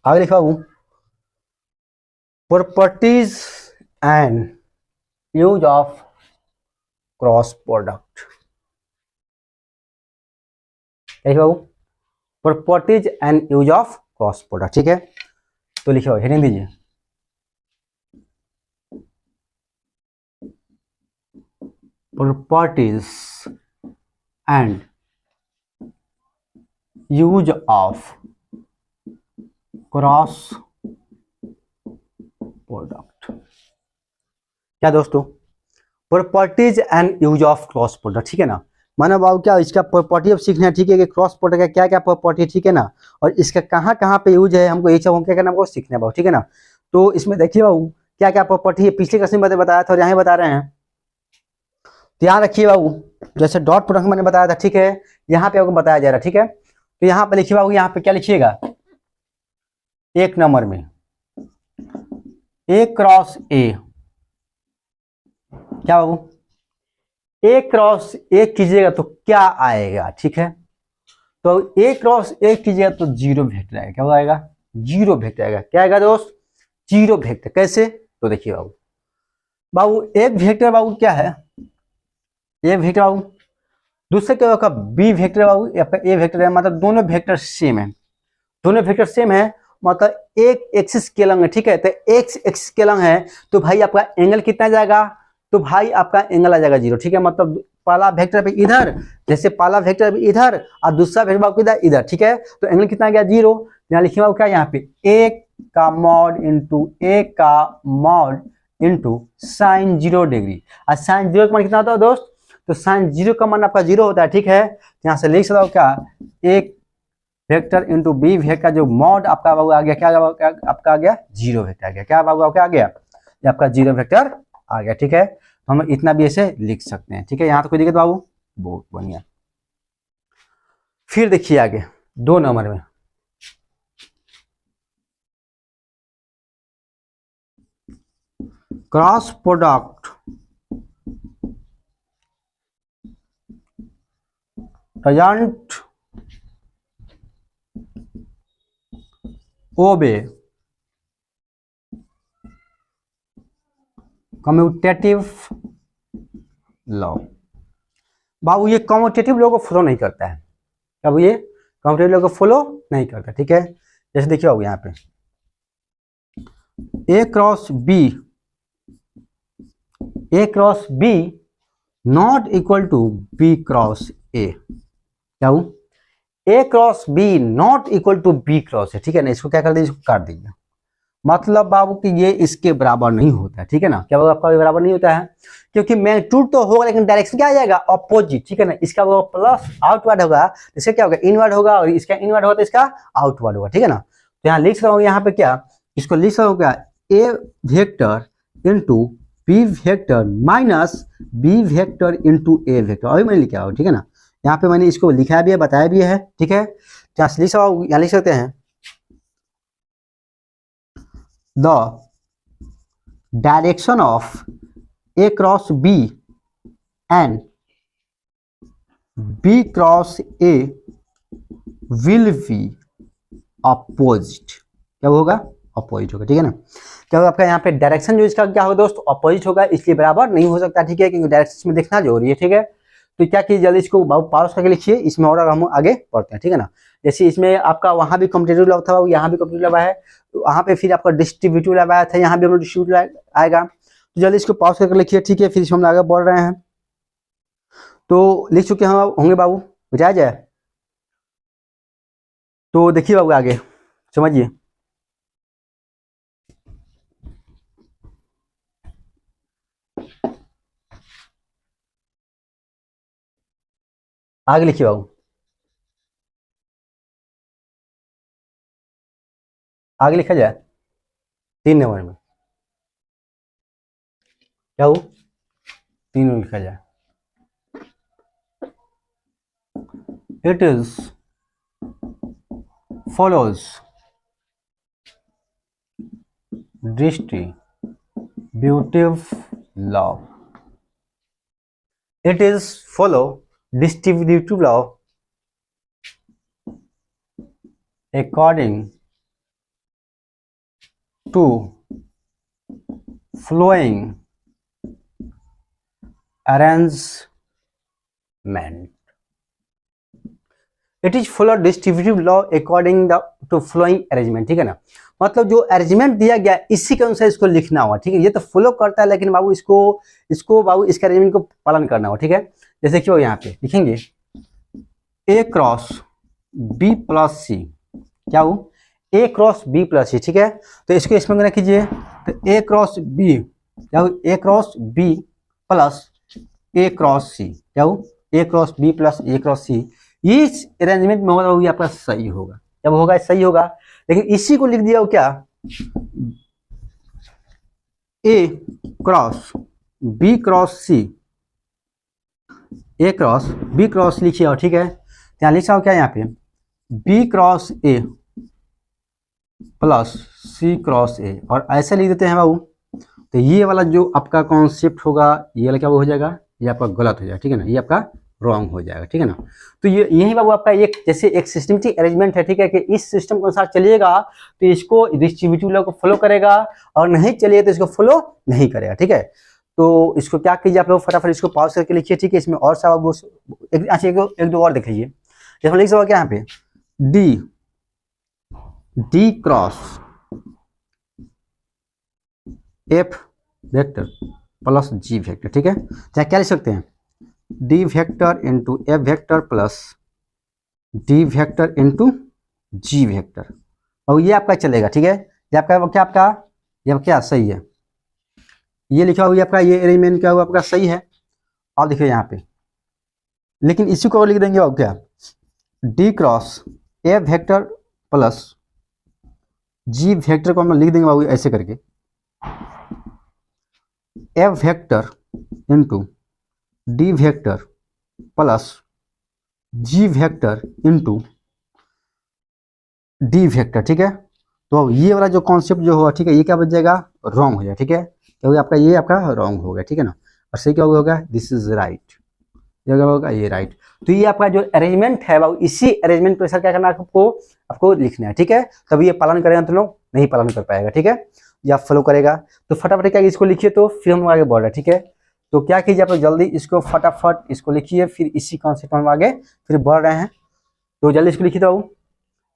आगे लिखा बाबू, properties and use of cross product. क्या लिखा बाबू, properties and use of cross product. ठीक है, तो लिखो, हेडिंग दीजिए, properties and use of cross product. क्या दोस्तों, properties and use of cross product. ठीक है ना, मानो बाबू क्या इसका प्रॉपर्टी अब सीखना है। ठीक है, कि क्रॉस प्रोडक्ट का क्या क्या प्रॉपर्टी है। ठीक है ना, और इसका कहाँ कहाँ पे यूज है, हमको ये सब क्या करना है, हमको सीखना है बाबू। ठीक है ना, तो इसमें देखिए बाबू क्या क्या प्रॉपर्टी है, पिछले क्लास में बताया था और यहाँ बता रहे हैं, तो यहाँ रखिए बाबू, जैसे डॉट प्रोडक्ट मैंने बताया था। ठीक है, यहाँ पे आपको बताया जा रहा है। ठीक है, तो यहाँ पे लिखिए बाबू, यहाँ पे क्या लिखिएगा, एक नंबर में ए क्रॉस ए, क्या बाबू, ए क्रॉस ए कीजिएगा तो क्या आएगा। ठीक है, तो ए क्रॉस ए कीजिएगा तो जीरो वेक्टर आएगा। क्या आएगा, जीरो वेक्टर आएगा। क्या आएगा दोस्त, जीरो वेक्टर। कैसे, तो देखिए बाबू, बाबू एक वेक्टर बाबू क्या है, ए वेक्टर बाबू, दूसरे क्या होगा, बी वेक्टर बाबू, ए वेक्टर है, मतलब दोनों वेक्टर सेम है, दोनों वेक्टर सेम है, मतलब एक एक्सिस के लंग है। ठीक है, तो एक्स एक्सिस के लंग है, तो भाई आपका एंगल कितना जाएगा, तो भाई आपका एंगल आ जाएगा जीरो। ठीक है, मतलब पहला वेक्टर पे इधर, जैसे पहला वेक्टर पे इधर और दूसरा वेक्टर बाबू इधर इधर। ठीक है, तो एंगल कितना आ गया, जीरो। यहाँ लिखिए बाबू क्या, यहाँ पे एक का मॉड इंटू एक का मॉड इंटू साइन 0 डिग्री, और साइन 0 का मान कितना होता है दोस्त, तो साइन 0 का मान आपका 0 होता है। ठीक है, यहाँ से लिख सकता हूँ क्या, एक वेक्टर इंटू बी वेक्टर का जो मॉड आपका बाबू आ गया, क्या आपका आ गया, जीरो वेक्टर आ गया। क्या बाबू क्या आ गया, ये आपका जीरो वेक्टर आ गया। ठीक है, तो हम इतना भी ऐसे लिख सकते हैं। ठीक है, यहाँ तो कोई दिक्कत बाबू, बहुत बढ़िया। फिर देखिए आगे 2 नंबर में, cross product doesn't obey commutative law. बाबू ये कम्यूटेटिव लॉ को फॉलो नहीं करता है। अब ये कम्यूटेटिव लॉ को फॉलो नहीं करता, ठीक है। जैसे देखिए बाबू यहाँ पे a cross b not equal to b cross a. क्या हूं, a cross b not equal to b cross a, ठीक है ना। इसको क्या कर दीजिए, इसको काट दीजिए। मतलब बाबू कि ये इसके बराबर नहीं होता है, ठीक है ना। क्या होगा, आपका बराबर नहीं होता है क्योंकि मैग्नीट्यूड तो होगा लेकिन डायरेक्शन क्या आ जाएगा, अपोजिट, ठीक है ना। इसका वो प्लस आउटवर्ड होगा, इसका क्या होगा, इनवर्ड होगा, और इसका इनवर्ड होगा तो इसका आउटवर्ड होगा, ठीक है ना। तो यहाँ लिख रहा हूँ, यहाँ पे क्या, इसको लिख रहा हूँ क्या, a vector into b vector minus b vector into a vector, अभी मैंने लिखा हो, ठीक है ना। यहाँ पे मैंने इसको लिखा भी है, बताया भी है, ठीक है। यहाँ लिख सकते हैं the direction of A cross B and B cross A will be opposite. क्या होगा, अपोजिट होगा, ठीक है ना। क्या होगा आपका यहाँ पे डायरेक्शन जो इसका क्या होगा दोस्त, अपोजिट होगा, इसलिए बराबर नहीं हो सकता, ठीक है, क्योंकि डायरेक्शन में देखना जरूरी है, ठीक है। तो क्या कीजिए, जल्दी इसको पास करके लिखिए, इसमें और हम आगे पढ़ते हैं, ठीक है ना। जैसे इसमें आपका वहां भी कॉम्पिटिटिव लॉ था, यहाँ भी कॉम्पिटिटिव लॉ है, तो वहाँ पे फिर आपका डिस्ट्रीब्यूटिव लॉ आया था, यहाँ भी हम डिस्ट्रीब्यूटिव आएगा। तो जल्दी इसको पास करके लिखिए, ठीक है, फिर इसमें हम आगे बढ़ रहे हैं। तो लिख चुके हम होंगे बाबू, बुझाया जाए। तो देखिए बाबू आगे समझिए, आगे लिखिए बाबू, आगे लिखा जाए 3 नंबर में। क्या हो, 3 में लिखा जाए, it is follows distributive law. It is follow distributive law according to flowing arrangement. It is follow distributive law according to flowing arrangement, ठीक है ना। मतलब जो अरेंजमेंट दिया गया इसी के अनुसार इसको लिखना होगा, ठीक है। ये तो फॉलो करता है लेकिन बाबू इसको बाबू इसके अरेंजमेंट को पालन करना होगा, ठीक है। जैसे क्यों यहाँ पे लिखेंगे ए क्रॉस बी प्लस सी। क्या हो, ए क्रॉस बी प्लस सी, ठीक है। तो इसको इसमें रख कीजिए, तो ए क्रॉस बी, क्या हो, a cross B plus A cross सी। क्या हो, a cross B plus A cross सी। इस अरेंजमेंट में होगा आपका सही होगा, जब होगा सही होगा। लेकिन इसी को लिख दिया हो क्या, a cross B cross C, A cross B cross लिखिए, और ठीक है। यहाँ लिखा हो क्या, यहाँ पे B cross A plus C cross A, और ऐसे लिख देते हैं बाबू। तो ये वाला जो आपका कॉन्सेप्ट होगा, ये वाला क्या हो जाएगा, ये आपका गलत हो जाएगा, ठीक है ना, ये आपका रॉन्ग हो जाएगा, ठीक है ना। तो ये यही बाबू आपका एक जैसे एक सिस्टमेटिक अरेंजमेंट है, ठीक है, कि इस सिस्टम के अनुसार चलिएगा तो इसको डिस्ट्रीब्यूटिव लॉ को फॉलो करेगा, और नहीं चलिए तो इसको फॉलो नहीं करेगा, ठीक है। तो इसको क्या कीजिए आप लोग, फटाफट इसको पॉज करके लिखिए, ठीक है। इसमें और सा एक दो और देख लीजिए। जैसे लिख सकते क्या यहाँ पे d cross f vector plus g vector, ठीक है। चाहे क्या लिख सकते हैं, d vector into f vector plus d vector into g vector, और ये आपका चलेगा, ठीक है। ये आपका क्या ये क्या सही है, ये लिखा हुआ आपका, ये अरेंजमेंट क्या हुआ आपका सही है। और देखिए यहाँ पे, लेकिन इसी को लिख देंगे और क्या, d cross f vector plus g vector को हम लिख देंगे बाबू ऐसे करके, f vector into d vector plus g vector into d vector, ठीक है। तो ये वाला जो कॉन्सेप्ट जो होगा, ठीक है, ये क्या बच जाएगा, रॉन्ग हो जाएगा, ठीक है। क्योंकि आपका ये आपका रॉन्ग हो गया, ठीक है ना। और सही क्या होगा, दिस इज राइट, ये क्या होगा, ये राइट। तो ये आपका जो अरेंजमेंट है वो इसी अरेंजमेंट के अनुसार क्या करना है आपको लिखना है, ठीक है। तभी ये पालन करेगा तो लोग नहीं पालन कर पाएगा, ठीक है, या फॉलो करेगा। तो फटाफट क्या इसको लिखिए, तो फिर हम आगे बढ़ रहे हैं, ठीक है। तो क्या कीजिए आप लोग जल्दी इसको फटाफट इसको लिखिए, फिर इसी कॉन्सेप्ट में हम आगे फिर बढ़ रहे हैं। तो जल्दी इसको लिखिए, तो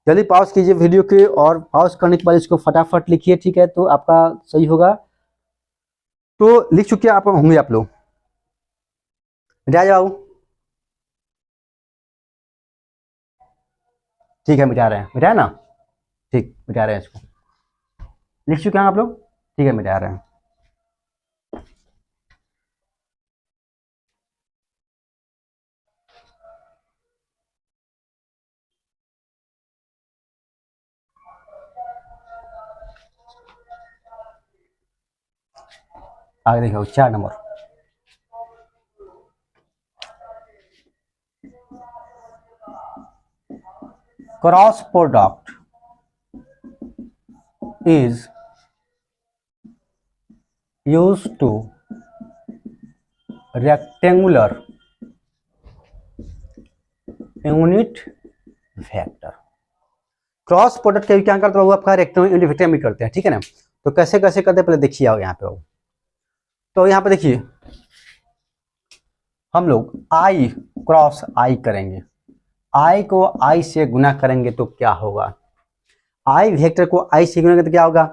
जल्दी पॉज कीजिए वीडियो के, और पॉज करने के बाद इसको फटाफट लिखिए, ठीक है, तो आपका सही होगा। तो लिख चुके आप होंगे आप लोग, मिटा जाओ, ठीक है, मिटा रहे हैं, मिटाया ना, ठीक, मिटा रहे हैं इसको, लिख चुके हैं आप लोग, ठीक है, मिटा रहे हैं। आगे देखो 4 number, cross product is used to rectangular unit vector. Cross product का क्या करते हो आपका रेक्टेंगुलर यूनिट वेक्टर में करते हैं, ठीक है ना। तो कैसे कैसे करते हैं पहले देखिए आओ यहाँ पे आओ। तो यहाँ पे देखिए हम लोग आई क्रॉस आई करेंगे, आई को आई से गुना करेंगे तो क्या होगा, आई वेक्टर को आई से गुना करेंगे तो क्या होगा।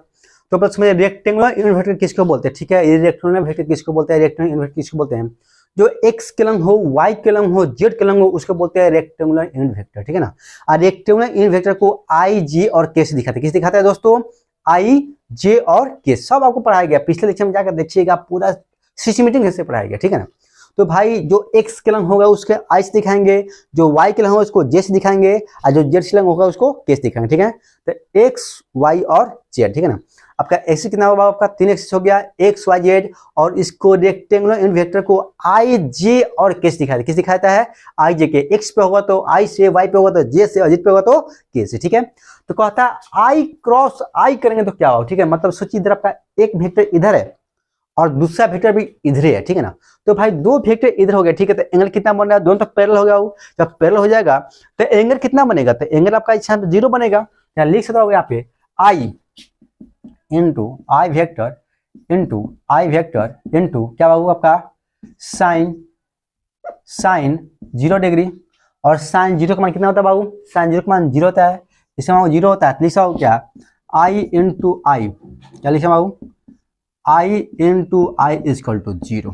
तो बस समझिए रेक्टेंगुलर यूनिट वेक्टर किसको बोलते हैं, ठीक है, ये रेक्टेंगुलर वेक्टर किसको बोलते हैं, रेक्टेंगुलर यूनिट वेक्टर किसको बोलते हैं, जो एक्स कलम हो, वाई कलम हो, जेड कलम हो, उसको बोलते हैं रेक्टेंगुलर यूनिट वेक्टर, ठीक है ना। और रेक्टेंगुलर यूनिट वेक्टर को आई जे और के से दिखाते हैं, किस दिखाता है दोस्तों, आई जे और के, सब आपको पढ़ाया गया, पिछले लेक्चर में जाकर देखिएगा, पूरा सिस्टमेटिक से पढ़ाया गया, ठीक है ना। तो भाई जो एक्स कलम होगा उसके आई से दिखाएंगे, जो वाई कलम होगा उसको जे से दिखाएंगे, और जो जेड कलम होगा उसको के से दिखाएंगे, ठीक है। तो एक्स वाई और जेड, ठीक है ना। आपका एक्स कितना होगा, आपका 3 एक्स हो गया, एक्स वाई जेड, और इसको रेक्टेंगुलर यूनिट वेक्टर को आई जे और के से दिखाता है, किस दिखाता है, आई जे के, एक्स पे होगा तो आई से, वाई पे होगा तो जे से, और जेड पे होगा तो के से, ठीक है। तो कहता है आई क्रॉस आई करेंगे तो क्या होगा, ठीक है, मतलब सोचिए इधर आपका एक वेक्टर इधर है और दूसरा वेक्टर भी इधर है, ठीक है ना। तो भाई दो वेक्टर इधर हो गया, ठीक है, तो एंगल कितना बन रहा है, दोनों तो पैरेलल हो गया, जब पैरेलल हो जाएगा तो एंगल कितना बनेगा, तो एंगल आपका इस 0 बनेगा। यहाँ लिख सकता होगा यहाँ पे आई इंटू आई वेक्टर इंटू क्या होगा आपका साइन 0 डिग्री, और साइन 0 का मान कितना होता है बाबू, साइन 0 का मान 0 होता है, इसका मान 0 होता है, तो लिखा हो क्या आई इंटू आई, क्या लिखा बाबू, आई इंटू आई इजकल टू 0।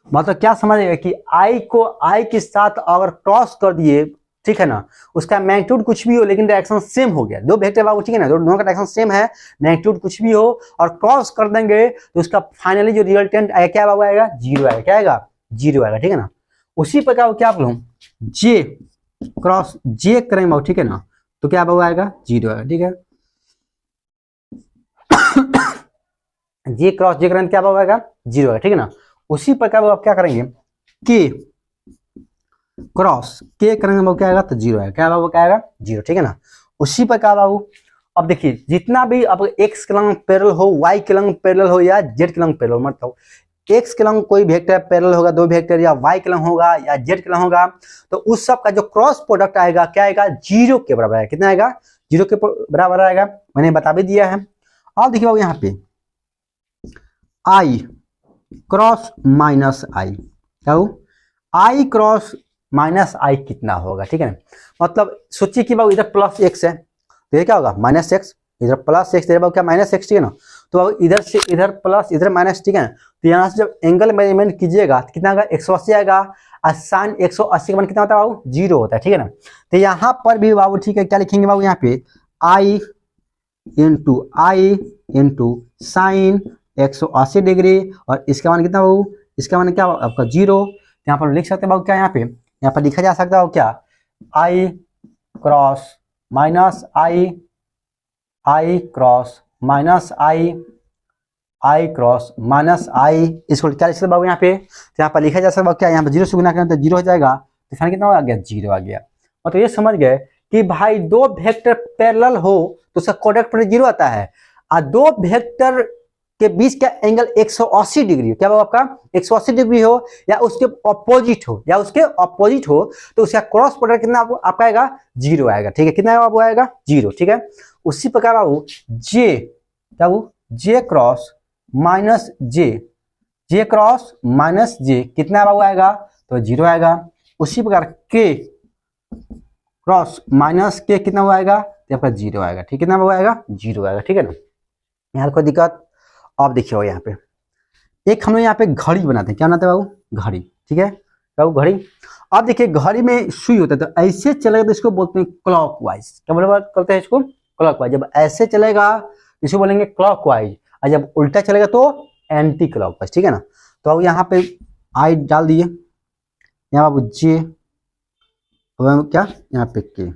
मतलब क्या समझेगा कि आई को आई के साथ अगर क्रॉस कर दिए, ठीक है ना, उसका मैग्नीट्यूड कुछ भी हो लेकिन डायरेक्शन सेम हो गया, दो वेक्टर बाबू, ठीक है ना, दोनों का डायरेक्शन सेम है, मैग्नीट्यूड कुछ भी हो और क्रॉस कर देंगे तो उसका फाइनली जो रिजल्टेंट आएगा क्या बाबू आएगा, 0 आएगा, क्या आएगा, 0 आएगा, ठीक है ना। उसी प्रकार क्या आप लोग जे क्रॉस जे करेंगे बाबू, ठीक है ना, तो क्या बाबू आएगा, 0 आएगा, ठीक है। जे क्रॉस जे करेंगे क्या बाबू आएगा, 0 आएगा, ठीक है ना। उसी प्रकार आप क्या करेंगे के क्रॉस के करेंगे बाबू क्या आएगा, तो 0 आएगा, क्या बाबू क्या आएगा, 0, ठीक है ना। उसी प्रकार बाबू अब देखिए जितना भी अब एक्स कलम पैरेलल हो, वाई कलम पैरेलल हो या जेड कलम पैरेलल, मतलब एक्स कलम कोई वेक्टर पैरेलल होगा, दो वेक्टर, या वाई कलम होगा या जेड कलम होगा, तो उस सब का जो क्रॉस प्रोडक्ट आएगा क्या आएगा, 0 के बराबर आएगा, कितना आएगा, 0 के बराबर आएगा, मैंने बता भी दिया है। अब देखिए बाबू यहाँ पे आई क्रॉस माइनस आई, क्या हो, आई क्रॉस माइनस आई कितना होगा, ठीक है ना। मतलब सोचिए कि बाबू इधर प्लस एक्स है तो ये क्या होगा माइनस एक्स, इधर प्लस एक्स, इधर बाबू क्या माइनस एक्स, ठीक है ना। तो बाबू इधर से इधर प्लस इधर माइनस, ठीक है ना। तो यहाँ से जब एंगल मेजरमेंट कीजिएगा तो कितना आएगा, 180 आएगा, और साइन 180 का मान कितना होता है बाबू, 0 होता है, ठीक है ना। तो यहाँ पर भी बाबू ठीक है, क्या लिखेंगे बाबू यहाँ पे आई इंटू साइन 180 डिग्री, और इसका मान कितना बाबू, इसका मान क्या आपका 0। यहाँ पर लिख सकते हैं बाबू क्या, यहाँ पर लिखा जा सकता है क्या, आई क्रॉस माइनस आई क्रॉस माइनस आई क्रॉस माइनस आई, इसको क्या लिख सकते बाबू यहाँ पे, तो यहाँ पर लिखा जा सकता है क्या, यहाँ पर 0 से गुना करें तो 0 हो जाएगा, तो फिर कितना आ गया, 0 आ गया। मतलब ये समझ गए कि भाई दो वेक्टर पैरेलल हो तो उसका प्रोडक्ट 0 आता है, और दो वेक्टर के बीच का एंगल 180 डिग्री हो, क्या होगा आपका 180 डिग्री हो या उसके ऑपोजिट हो, तो उसका क्रॉस प्रोडक्ट कितना आपका आएगा 0 आएगा। ठीक है, कितना बाबू आएगा 0। ठीक है, उसी प्रकार बाबू जे क्या वो जे क्रॉस माइनस जे कितना बाबू आएगा तो 0 आएगा। उसी प्रकार के क्रॉस माइनस के कितना हुआ आएगा तो आपका 0 आएगा। ठीक, कितना हुआ आएगा 0 आएगा। ठीक है ना, यहाँ कोई दिक्कत। आप देखिए यहाँ पे एक हम लोग यहाँ पे घड़ी बनाते हैं, क्या बनाते हैं बाबू घड़ी। ठीक है बाबू घड़ी। अब देखिए घड़ी में सुई होता है, तो ऐसे चलेगा तो इसको बोलते हैं क्लॉकवाइज। क्या बोलते हैं इसको क्लॉकवाइज। जब ऐसे चलेगा इसको बोलेंगे क्लॉकवाइज, और जब उल्टा चलेगा तो एंटी क्लॉकवाइज। ठीक है ना, तो अब यहाँ पे आई डाल दिए, यहाँ बाबू जे क्या यहाँ पे के,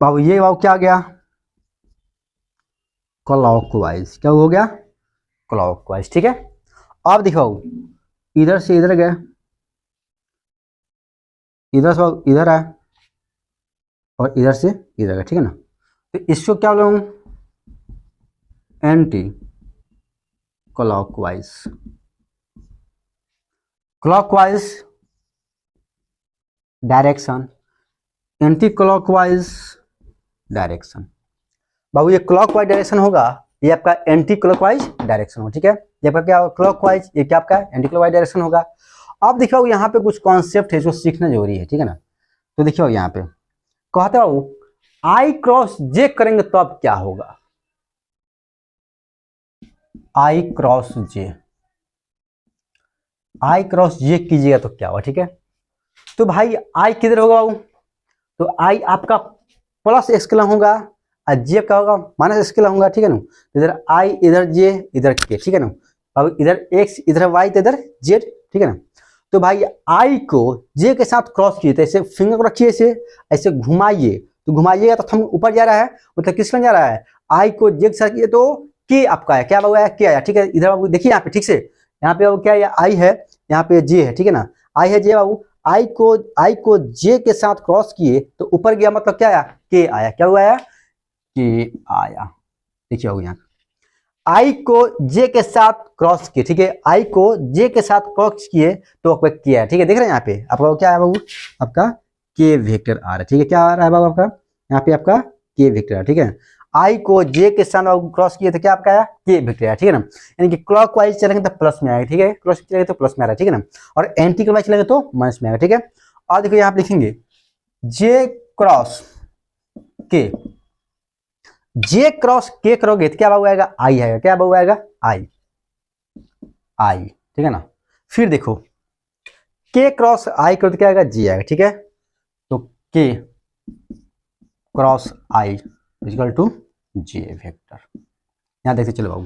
बाबू ये बाबू क्या आ गया क्लॉकवाइज। क्या हो गया क्लॉकवाइज। ठीक है, अब दिखाओ इधर से इधर गए, इधर से इधर आए और इधर से इधर गए। ठीक है ना, तो इसको क्या बोलूँ anticlockwise. Clockwise direction, anticlockwise direction. बाबू ये क्लॉकवाइज डायरेक्शन होगा, ये आपका एंटी क्लॉकवाइज डायरेक्शन होगा। ठीक है, ये आपका क्या क्लॉकवाइज, ये क्या आपका एंटी क्लॉकवाइज डायरेक्शन होगा। अब देखिए यहाँ पे कुछ कॉन्सेप्ट है जो सीखना जरूरी है। ठीक है ना, तो देखिए यहाँ पे कहते हो आई क्रॉस जे करेंगे तो अब क्या होगा, आई क्रॉस जे कीजिएगा तो क्या होगा। ठीक है, तो भाई आई किधर होगा बाबू, तो आई आपका प्लस एक्स कलम होगा और जे का होगा माइनस एक्स कलम होगा। ठीक है ना, इधर आई इधर जे इधर के। ठीक है ना, अब इधर एक्स इधर वाई तो इधर जेड। ठीक है ना, तो भाई आई को जे के साथ क्रॉस किए तो ऐसे फिंगर को रखिए, ऐसे घुमाइए, तो घुमाइएगा तो थंब ऊपर जा रहा है, मतलब किस तरह जा रहा है आई को जे के साथ किए तो के आपका है, क्या बाबू है के आया। ठीक है, इधर बाबू देखिए यहाँ पे ठीक से, यहाँ पे बाबू क्या है आई है, यहाँ पे जे है। ठीक है ना, आई है जे बाबू, आई को जे के साथ क्रॉस किए तो ऊपर गया, मतलब क्या आया के आया। क्या हुआ के आया। देखिए बाबू यहाँ आई को जे के साथ क्रॉस किए। ठीक है, आई को जे के साथ क्रॉस किए तो आपका के आया। ठीक है, देख रहे हैं यहाँ पे आपका क्या है बाबू, आपका के वेक्टर आ रहा है। ठीक है, क्या आ रहा है बाबू आपका यहाँ पे आपका के वेक्टर है। ठीक है, आई को जे के साथ क्रॉस किए तो क्या आपका आया के वेक्टर है। ठीक है ना, यानी कि क्लॉकवाइज चलेंगे तो प्लस में आएगा। ठीक है, क्लॉक चलेंगे तो प्लस में आ रहा है। ठीक है ना, और एंटी क्लॉकवाइज चलेंगे तो माइनस में आएगा। ठीक है, और देखो यहाँ पे लिखेंगे जे क्रॉस के, जे क्रॉस के करोगे तो क्या बाबू आएगा आई आएगा। क्या बाबू आएगा आई। ठीक है ना, फिर देखो के क्रॉस आई करो तो क्या आएगा जी आएगा। ठीक है, तो k cross i equal to j vector. यहाँ देखते चलो बाबू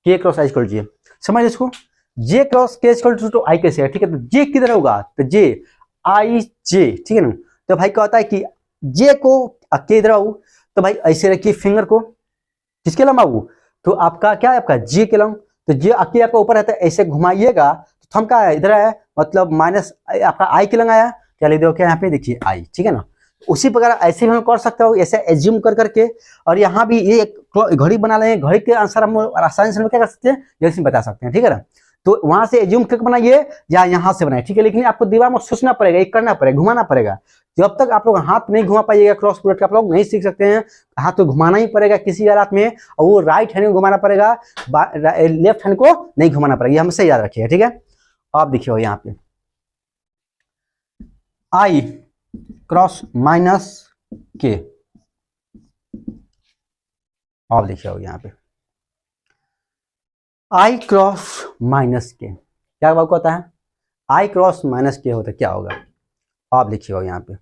k cross i equal to j, समझ इसको j cross k equal to i कैसे है। ठीक है, तो जे किधर होगा तो जे आई जे। ठीक है ना, तो भाई क्या होता है कि जे को के इधर आऊ तो भाई ऐसे रखिए फिंगर को, किसके लंब बाबू तो आपका क्या है आपका जे के लंब, तो जे अके आपका ऊपर रहता है, ऐसे घुमाइएगा तो थम का है इधर है, मतलब माइनस आपका आई के लंग आया। क्या लिख दो क्या यहाँ पे देखिए आई। ठीक है ना, उसी प्रकार ऐसे भी हम कर सकते हो, ऐसे एज्यूम कर करके, और यहाँ भी ये घड़ी बना लें, घड़ी के अनुसार हम आसानी से क्या कर सकते हैं जैसे बता सकते हैं। ठीक है ना, तो वहां से एज्यूम करके बनाइए या यहाँ से बनाइए। ठीक है, लेकिन आपको दिमाग में सोचना पड़ेगा, एक करना पड़ेगा, घुमाना पड़ेगा। जब तक आप लोग हाथ नहीं घुमा पाइएगा क्रॉस प्रोडक्ट आप लोग नहीं सीख सकते हैं। हाथ तो घुमाना ही पड़ेगा किसी हालात में, और वो राइट हैंड में घुमाना पड़ेगा, लेफ्ट हैंड को नहीं घुमाना पड़ेगा। ये हमेशा याद रखिएगा। ठीक है, आप देखिए यहाँ पे आई क्रॉस माइनस के, आप देखिए यहाँ पे आई क्रॉस माइनस के क्या बात होता है, आई क्रॉस माइनस के होता है क्या होगा आप लिखिएगा यहाँ पे।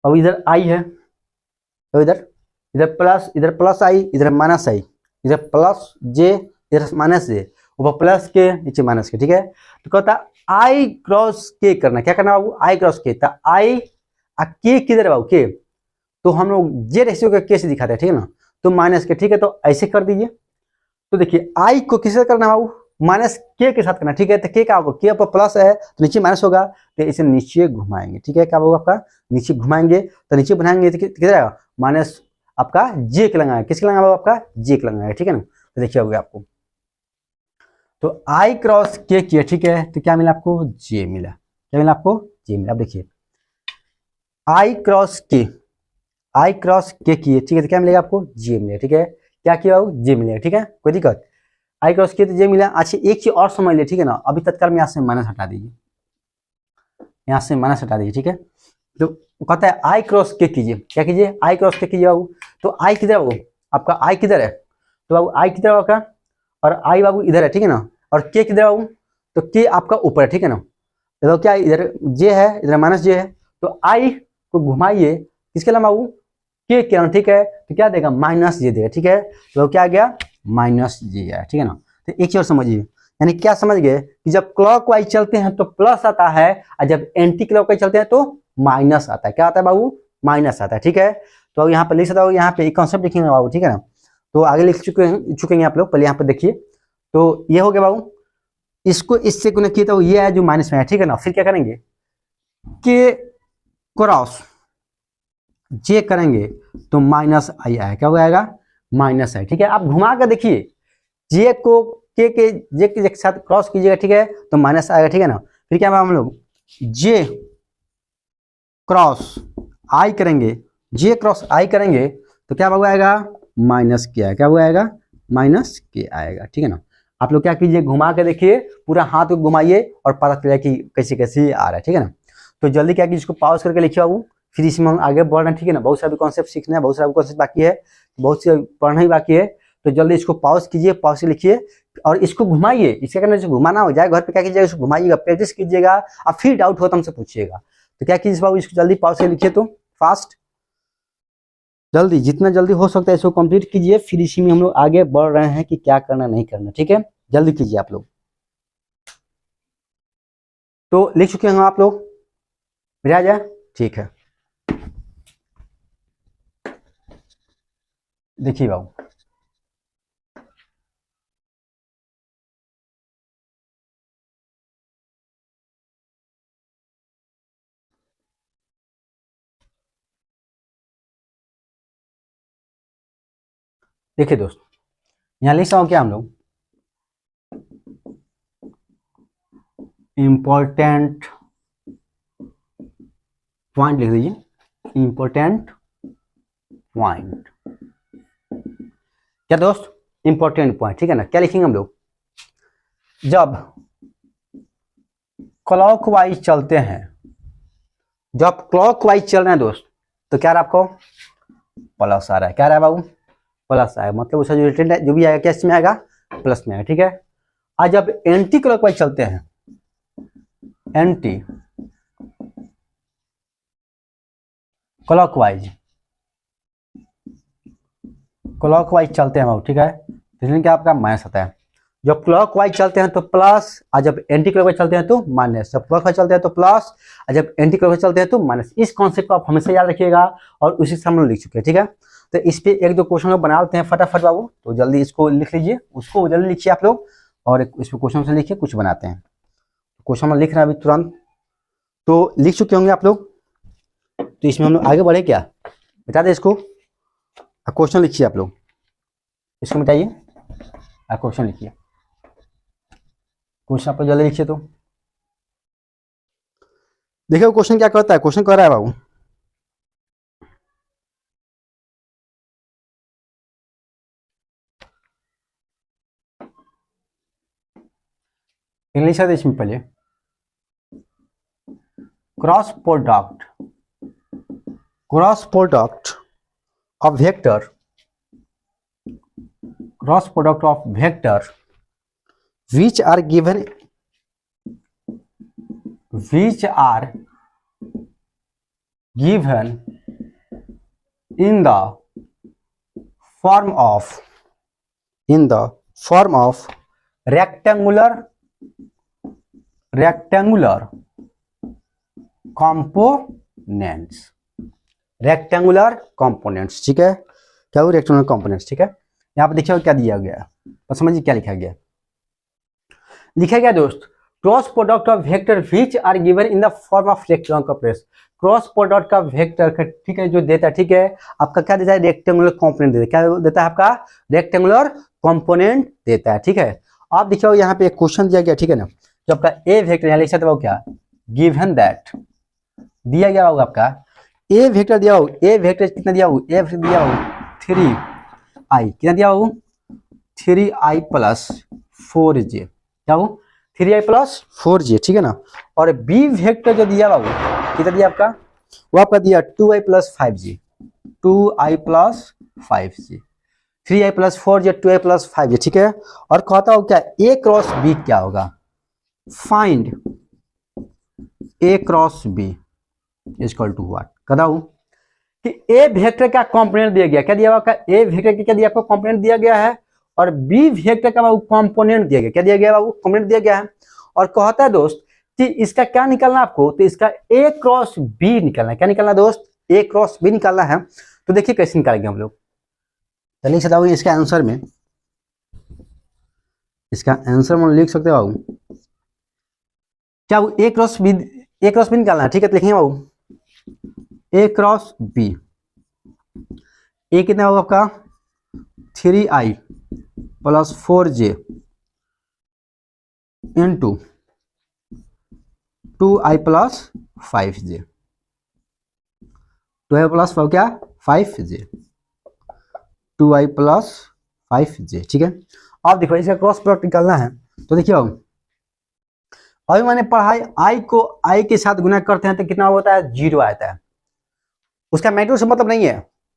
अब इधर आई है तो इधर प्लस आई, इधर माइनस आई, इधर प्लस जे इधर माइनस जे, ऊपर प्लस के नीचे माइनस के। ठीक है, तो कहता है आई क्रॉस के करना, क्या करना बाबू आई क्रॉस के, तो आई के किधर बाबू के, तो हम लोग जे रेशियो के से दिखाते हैं। ठीक है ना, तो माइनस के। ठीक है, तो ऐसे कर दीजिए। तो देखिए आई को किससे करना बाबू माइनस के साथ करना। ठीक है, तो के क्या होगा के पर प्लस है तो नीचे माइनस होगा, तो इसे नीचे घुमाएंगे। ठीक है, क्या होगा आपका नीचे घुमाएंगे तो नीचे बनाएंगे तो किधर आएगा माइनस, आपका जे के लगाएगा, किसके लगाएगा बाबू, आपका जे के लगाएगा, ठीक है ना। तो देखिए हो गया आपको, तो आई क्रॉस के किया, ठीक है, तो क्या मिला आपको, जे मिला, क्या मिला आपको, जे मिला। अब देखिए आई क्रॉस के, आई क्रॉस के किए, ठीक है, तो क्या मिलेगा आपको, जे मिलेगा, ठीक है, क्या किया हो, जे मिलेगा, ठीक है, कोई दिक्कत, आई क्रॉस किए तो जे मिला। अच्छा एक चीज और समझ लिया, ठीक है ना, अभी तत्काल में यहाँ से माइनस हटा दीजिए, यहाँ से माइनस हटा दीजिए, ठीक है। तो कहता है आई क्रॉस के कीजिए, क्या कीजिए, आई क्रॉस के कीजिए बाबू। तो आई किधर है बाबू, आपका आई किधर है, तो बाबू आई किधर है आपका, और आई बाबू इधर है, ठीक है ना, और के किधर बाबू, तो के आपका ऊपर है, ठीक है ना। तो क्या इधर जे है, इधर माइनस जे है, तो आई को घुमाइए किसके नाम बाबू, के नाम, ठीक है, तो क्या देगा, माइनस जे देगा, ठीक है, तो क्या आ गया, माइनस जे है, ठीक है ना। तो एक चीज समझिए, यानी क्या समझ गए कि जब क्लॉकवाइज चलते हैं तो प्लस आता है, और जब एंटी क्लॉकवाइज चलते हैं तो माइनस आता है, क्या आता है बाबू, माइनस आता है, ठीक है। तो यहाँ पे लिख सकता हूँ, यहाँ पे एक कॉन्सेप्ट लिखेंगे बाबू, ठीक है ना। तो आगे लिख चुके आप लोग, पहले यहाँ पे देखिए, तो ये हो गया बाबू, इसको इससे गुना किया तो ये है जो माइनस में है, ठीक है ना। फिर क्या करेंगे, के क्रॉस जे करेंगे तो माइनस आई आएगा, क्या हो जाएगा, माइनस आई, ठीक है। आप घुमा कर देखिए, जे को के जे के साथ क्रॉस कीजिएगा, ठीक है, तो माइनस आएगा, ठीक है ना। फिर क्या हम लोग जे क्रॉस आई करेंगे, जे क्रॉस आई करेंगे तो क्या हो आएगा, माइनस के आएगा, क्या हो आएगा, माइनस के आएगा, ठीक है ना। आप लोग क्या कीजिए, घुमा के देखिए, पूरा हाथ को घुमाइए और पता चलेगा कि कैसे कैसे आ रहा है, ठीक है ना। तो जल्दी क्या कीजिए, इसको पॉज करके लिखिए बाबू, फिर इसमें हम आगे बढ़ रहे हैं, ठीक है ना। बहुत सारे कॉन्सेप्ट सीखना है, बहुत सारे कॉन्सेप्ट बाकी है, बहुत से पढ़ना ही बाकी है, तो जल्दी इसको पॉज कीजिए, पॉज से लिखिए और इसको घुमाइए, इसके करने से घुमाना हो जाए, घर पे क्या कीजिएगा, इसको घुमाइएगा, प्रैक्टिस कीजिएगा, और फिर डाउट हो तो हमसे पूछिएगा। तो क्या कीजिए बाबू, इसको जल्दी पॉज से लिखिए, तो फास्ट, जल्दी जितना जल्दी हो सकता है इसको कंप्लीट कीजिए, फिर इसी में हम लोग आगे बढ़ रहे हैं कि क्या करना नहीं करना, ठीक है, जल्दी कीजिए आप लोग। तो लिख चुके हैं आप लोग, मिला जाए, ठीक है। देखिए बाबू, देखिए दोस्त, यहाँ लिख सकते क्या हम लोग, इंपॉर्टेंट पॉइंट लिख दीजिए, इंपॉर्टेंट पॉइंट, क्या दोस्त, इंपॉर्टेंट पॉइंट, ठीक है ना। क्या लिखेंगे हम लोग, जब क्लॉकवाइज चलते हैं, जब क्लॉकवाइज चल रहे हैं दोस्त, तो क्या रहा आपको, प्लस आ रहा है, क्या रहा है बाबू, प्लस आएगा, मतलब उसका जो रिलेटेड है जो भी आएगा क्या इसमें आएगा, प्लस में आएगा, ठीक है। आज जब एंटी क्लॉकवाइज चलते हैं, एंटी क्लॉकवाइज, क्लॉकवाइज चलते हैं बाबू, ठीक है, इसलिए क्या आपका माइनस आता है। जब क्लॉकवाइज चलते हैं तो प्लस, और जब एंटी क्लॉकवाइज चलते हैं तो माइनस, जब क्लॉकवाइज चलते हैं तो प्लस, और जब एंटी क्लॉकवाइज चलते हैं तो माइनस। इस कॉन्सेप्ट को आप हमेशा याद रखिएगा, और उसी से हम लोग लिख चुके हैं, ठीक है। तो इस पे एक दो क्वेश्चन बना लेते हैं फटाफट बाबू, तो जल्दी इसको लिख लीजिए, उसको जल्दी लिखिए आप लोग, और इस पे क्वेश्चन से लिखिए, कुछ बनाते हैं। क्वेश्चन में लिख रहे हैं अभी तुरंत, तो लिख चुके होंगे आप लोग, तो इसमें हम लोग आगे बढ़े क्या, बता दें इसको, क्वेश्चन लिखिए आप लोग, इसको मिटाइए, क्वेश्चन लिखिए, क्वेश्चन आप जल्दी लिखिए। तो देखिए क्वेश्चन क्या कहता है, क्वेश्चन कह रहा है बाबू, इंग्लिश है इसमें पहले, cross product of vector, cross product of vector which are given in the form of rectangular components, ठीक है, क्या वो रेक्टेंगुलर कंपोनेंट्स, ठीक है। यहाँ पे देखिए क्या दिया गया, तो समझिए क्या लिखा गया, लिखा गया दोस्त, cross product of vector which are given in the form of rectangular components. Cross product का वेक्टर, ठीक है, जो देता है, ठीक है, आपका क्या देता है, रेक्टेंगुलर कंपोनेंट देता है। क्या देता है आपका, रेक्टेंगुलर कंपोनेंट देता है, ठीक है। आप देखिए यहाँ पे एक क्वेश्चन दिया गया, ठीक है ना, जो आपका ए वेक्टर यहाँ लिख सकते हो क्या, गिवन दैट दिया गया होगा आपका ए वेक्टर दिया हो, ए वेक्टर कितना दिया हो, ए वेक्टर दिया हो 3i, कितना दिया हो 3i प्लस 4j, क्या हो 3i प्लस 4j, ठीक है ना। और बी वेक्टर जो दिया बाबू कितना दिया आपका, वो आपका दिया 2i plus 5j, 2i plus 5j, 3i plus 4j, 2i plus 5j, ठीक है। और कहता हो क्या ए क्रॉस बी क्या होगा, find A cross B equal to what, बताओ कि ए वेक्टर का कंपोनेंट दिया गया, क्या दिया हुआ, ए वेक्टर का क्या दिया आपको, कंपोनेंट दिया गया है, और बी वेक्टर का बाबू कंपोनेंट दिया गया, क्या दिया गया बाबू, कंपोनेंट दिया गया है। और कहता है दोस्त कि इसका क्या निकालना आपको, तो इसका ए क्रॉस बी निकालना है, क्या निकालना दोस्त, ए क्रॉस बी निकालना है। तो देखिए कैसे निकालेंगे हम लोग, तो लिख सकते हो इसका आंसर में, इसका आंसर में लिख सकते हो बाबू क्या, a cross b, a cross B निकालना है, ठीक है। तो लिखेंगे बाबू ए क्रॉस बी, ए कितना होगा आपका 3i plus 4j into 2i plus 5j, 2i plus क्या 5j, 2i प्लस 5j, ठीक है। अब देखो इसका क्रॉस प्रोडक्ट निकालना है, तो देखिए अभी मैंने पढ़ा है i को i के साथ गुना करते हैं तो कितना होता है, 0 आता है, उसका मैग्नीट्यूड से मतलब नहीं है।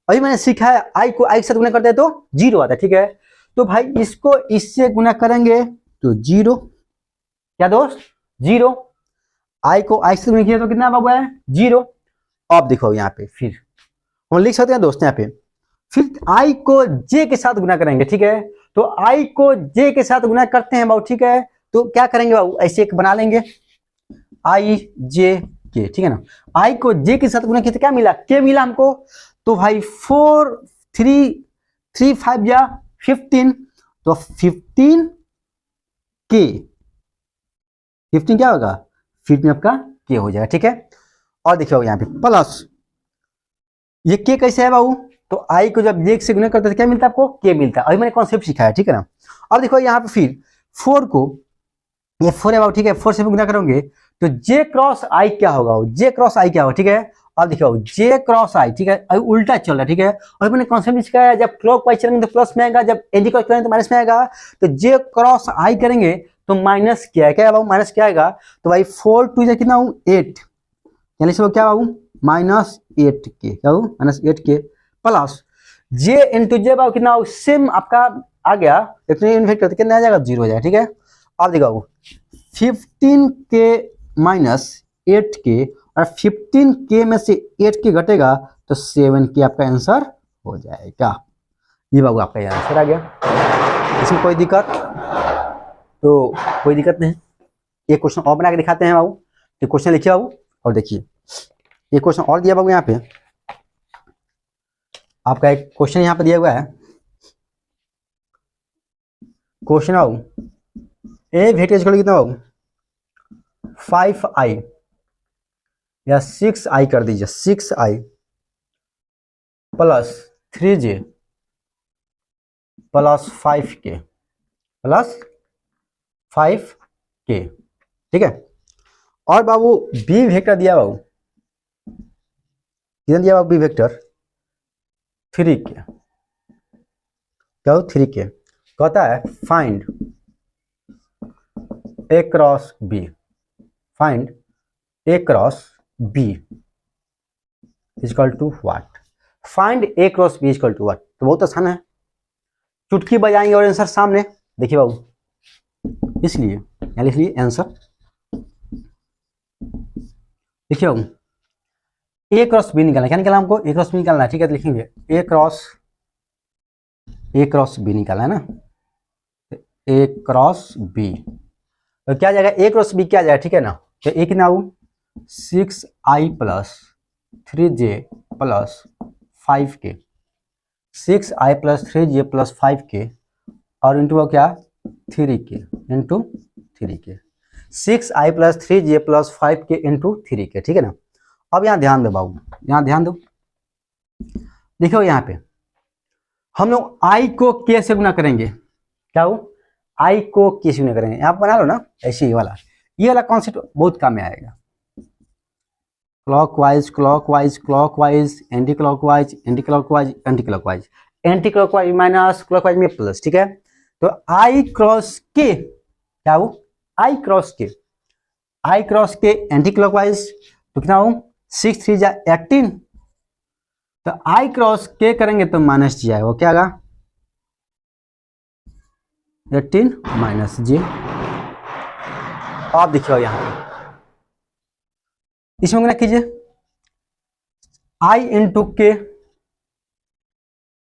अभी मैंने सीखा है i को i के साथ गुना करते हैं तो 0 आता है, ठीक है। तो भाई इसको इससे गुना करेंगे तो 0, क्या दोस्त 0, i को i से गुना किया तो कितना बाबू है 0। अब देखो यहाँ पे फिर हम लिख सकते हैं दोस्त, यहाँ पे फिर i को j के साथ गुना करेंगे, ठीक है। तो i को j के साथ गुना करते हैं बाबू, ठीक है। तो क्या करेंगे बाबू, ऐसे एक बना लेंगे i j के, ठीक है ना। i को j के साथ गुना किया तो क्या मिला, k मिला हमको। तो भाई 4 3 5 या 15, तो 15 k, 15 क्या होगा, 15 आपका k हो जाएगा, ठीक है। और देखिए यहाँ पे प्लस ये k कैसे है बाबू, तो i को जब j से गुना करते हैं क्या मिलता है आपको, k मिलता है। अभी मैंने कॉन्सेप्ट सिखाया, ठीक है ना। अब देखो यहाँ पे फिर 4 को, ये 4 है बाबू, ठीक है, 4 से गुना करोगे तो j क्रॉस i क्या होगा, j क्रॉस i क्या होगा, ठीक है। अब देखो j क्रॉस i, ठीक है, अभी उल्टा चल रहा है, ठीक है। और मैंने कॉन्सेप्ट सिखाया जब क्लॉकवाइज चलेंगे तो प्लस में आएगा, जब एंटी क्लॉक करेंगे तो माइनस में आएगा। तो j क्रॉस i करेंगे तो माइनस क्या है, क्या बाबू माइनस क्या आएगा, तो भाई 4 2 से कितना हूँ 8, यानी सब क्या बाबू माइनस 8k, क्या हूँ minus 8k plus j into j बाबू कितना हो, सेम आपका आ गया, इन्फेक्ट करते कितना आ जाएगा 0 हो जाएगा, ठीक है। अब देखो 15k माइनस 8k, और 15k में से 8k घटेगा तो 7k आपका आंसर हो जाएगा। ये बाबू आपका ये आंसर आ गया, इसमें कोई दिक्कत, तो कोई दिक्कत नहीं। एक क्वेश्चन और बना के दिखाते हैं बाबू, तो क्वेश्चन लिखिए बाबू, और देखिए एक क्वेश्चन और दिया बाबू, यहाँ पे आपका एक क्वेश्चन यहाँ पे दिया हुआ है, क्वेश्चन बाबू ए वेक्टर कितना बाबू 5i या 6i कर दीजिए, 6i plus 3j plus 5k plus 5k, ठीक है। और बाबू बी वेक्टर दिया बाबू, कितना दिया बाबू बी वेक्टर 3k, क्या 3k, कहता है find A cross B, find A cross B equal to what, find A cross B equal to what. तो बहुत आसान है, चुटकी बजाएंगे और आंसर सामने, देखिए बाबू, इसलिए यहाँ लिख लिए आंसर, देखिए बाबू ए क्रॉस बी निकालना, क्या निकालना हमको, ए क्रॉस बी निकालना है, ठीक है। तो लिखेंगे ए क्रॉस बी निकालना है ना, ए क्रॉस बी, तो क्या जाएगा ए क्रॉस बी क्या जाएगा, ठीक है ना। तो ए कितना हो 6i plus 3j plus 5k, 6i plus 3j plus 5k, और इंटू क्या 3k into 3k, 6i+3j+5k into 3k, ठीक है ना। अब यहाँ ध्यान दो बाबू, यहाँ ध्यान दो, देखो यहाँ पे हम लोग i को k से गुना करेंगे, क्या हो, i को k से गुना करेंगे, आप बना लो ना ऐसे ही वाला, ये वाला कॉन्सेप्ट बहुत काम में आएगा। Clockwise clockwise clockwise anti clockwise anti clockwise anti clockwise, anti clockwise minus clockwise में प्लस, ठीक है। तो i क्रॉस k, क्या हो, i cross k anti clockwise, तो कितना हो 6 3 जा 18, तो i क्रॉस k करेंगे तो माइनस जी आएगा, क्या आएगा 18 माइनस जे। आप देखिए यहाँ पे इसमें गुना कीजिए i इंटू के,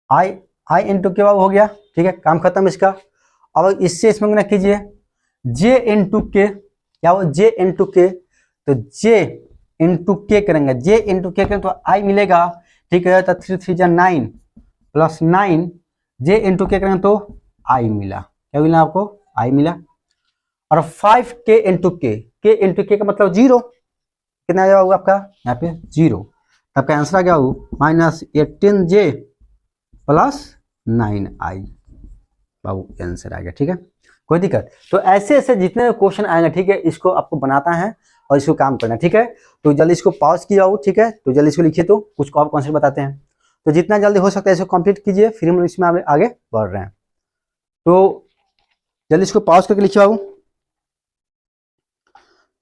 आई इंटू के हो गया, ठीक है, काम खत्म इसका। अब इससे इसमें गुना कीजिए j इंटू के, क्या हो j इंटू के, तो j इंटू के करेंगे, j इंटू के करेंगे तो i मिलेगा, ठीक है, तो 3 3 जा 9 प्लस 9, j इंटू के करेंगे तो i मिला, क्या मिला आपको, i मिला। और 5k इंटू के का मतलब 0, कितना आ जाएगा आपका यहाँ पे 0, तब का आंसर आ गया माइनस 18j प्लस 9i, बाबू आंसर आ गया, ठीक है, कोई दिक्कत। तो ऐसे ऐसे जितने क्वेश्चन आएंगे, ठीक है, इसको आपको बनाता है और इसको काम करना, ठीक है। तो जल्दी इसको पॉज किया हो, ठीक है, तो जल्दी इसको लिखिए, तो कुछ और कॉन्सेप्ट बताते हैं, तो जितना जल्दी हो सकता है इसको कंप्लीट कीजिए, फिर हम इसमें आगे बढ़ रहे हैं। तो जल्दी इसको पॉज करके लिखिए बाबू,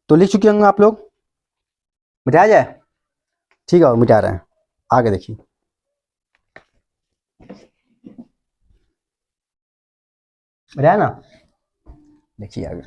तो लिख चुके होंगे आप लोग, मिटाया जाए, ठीक है, मिटा रहे हैं, आगे देखिए। मिटाया ना, देखिए आगे,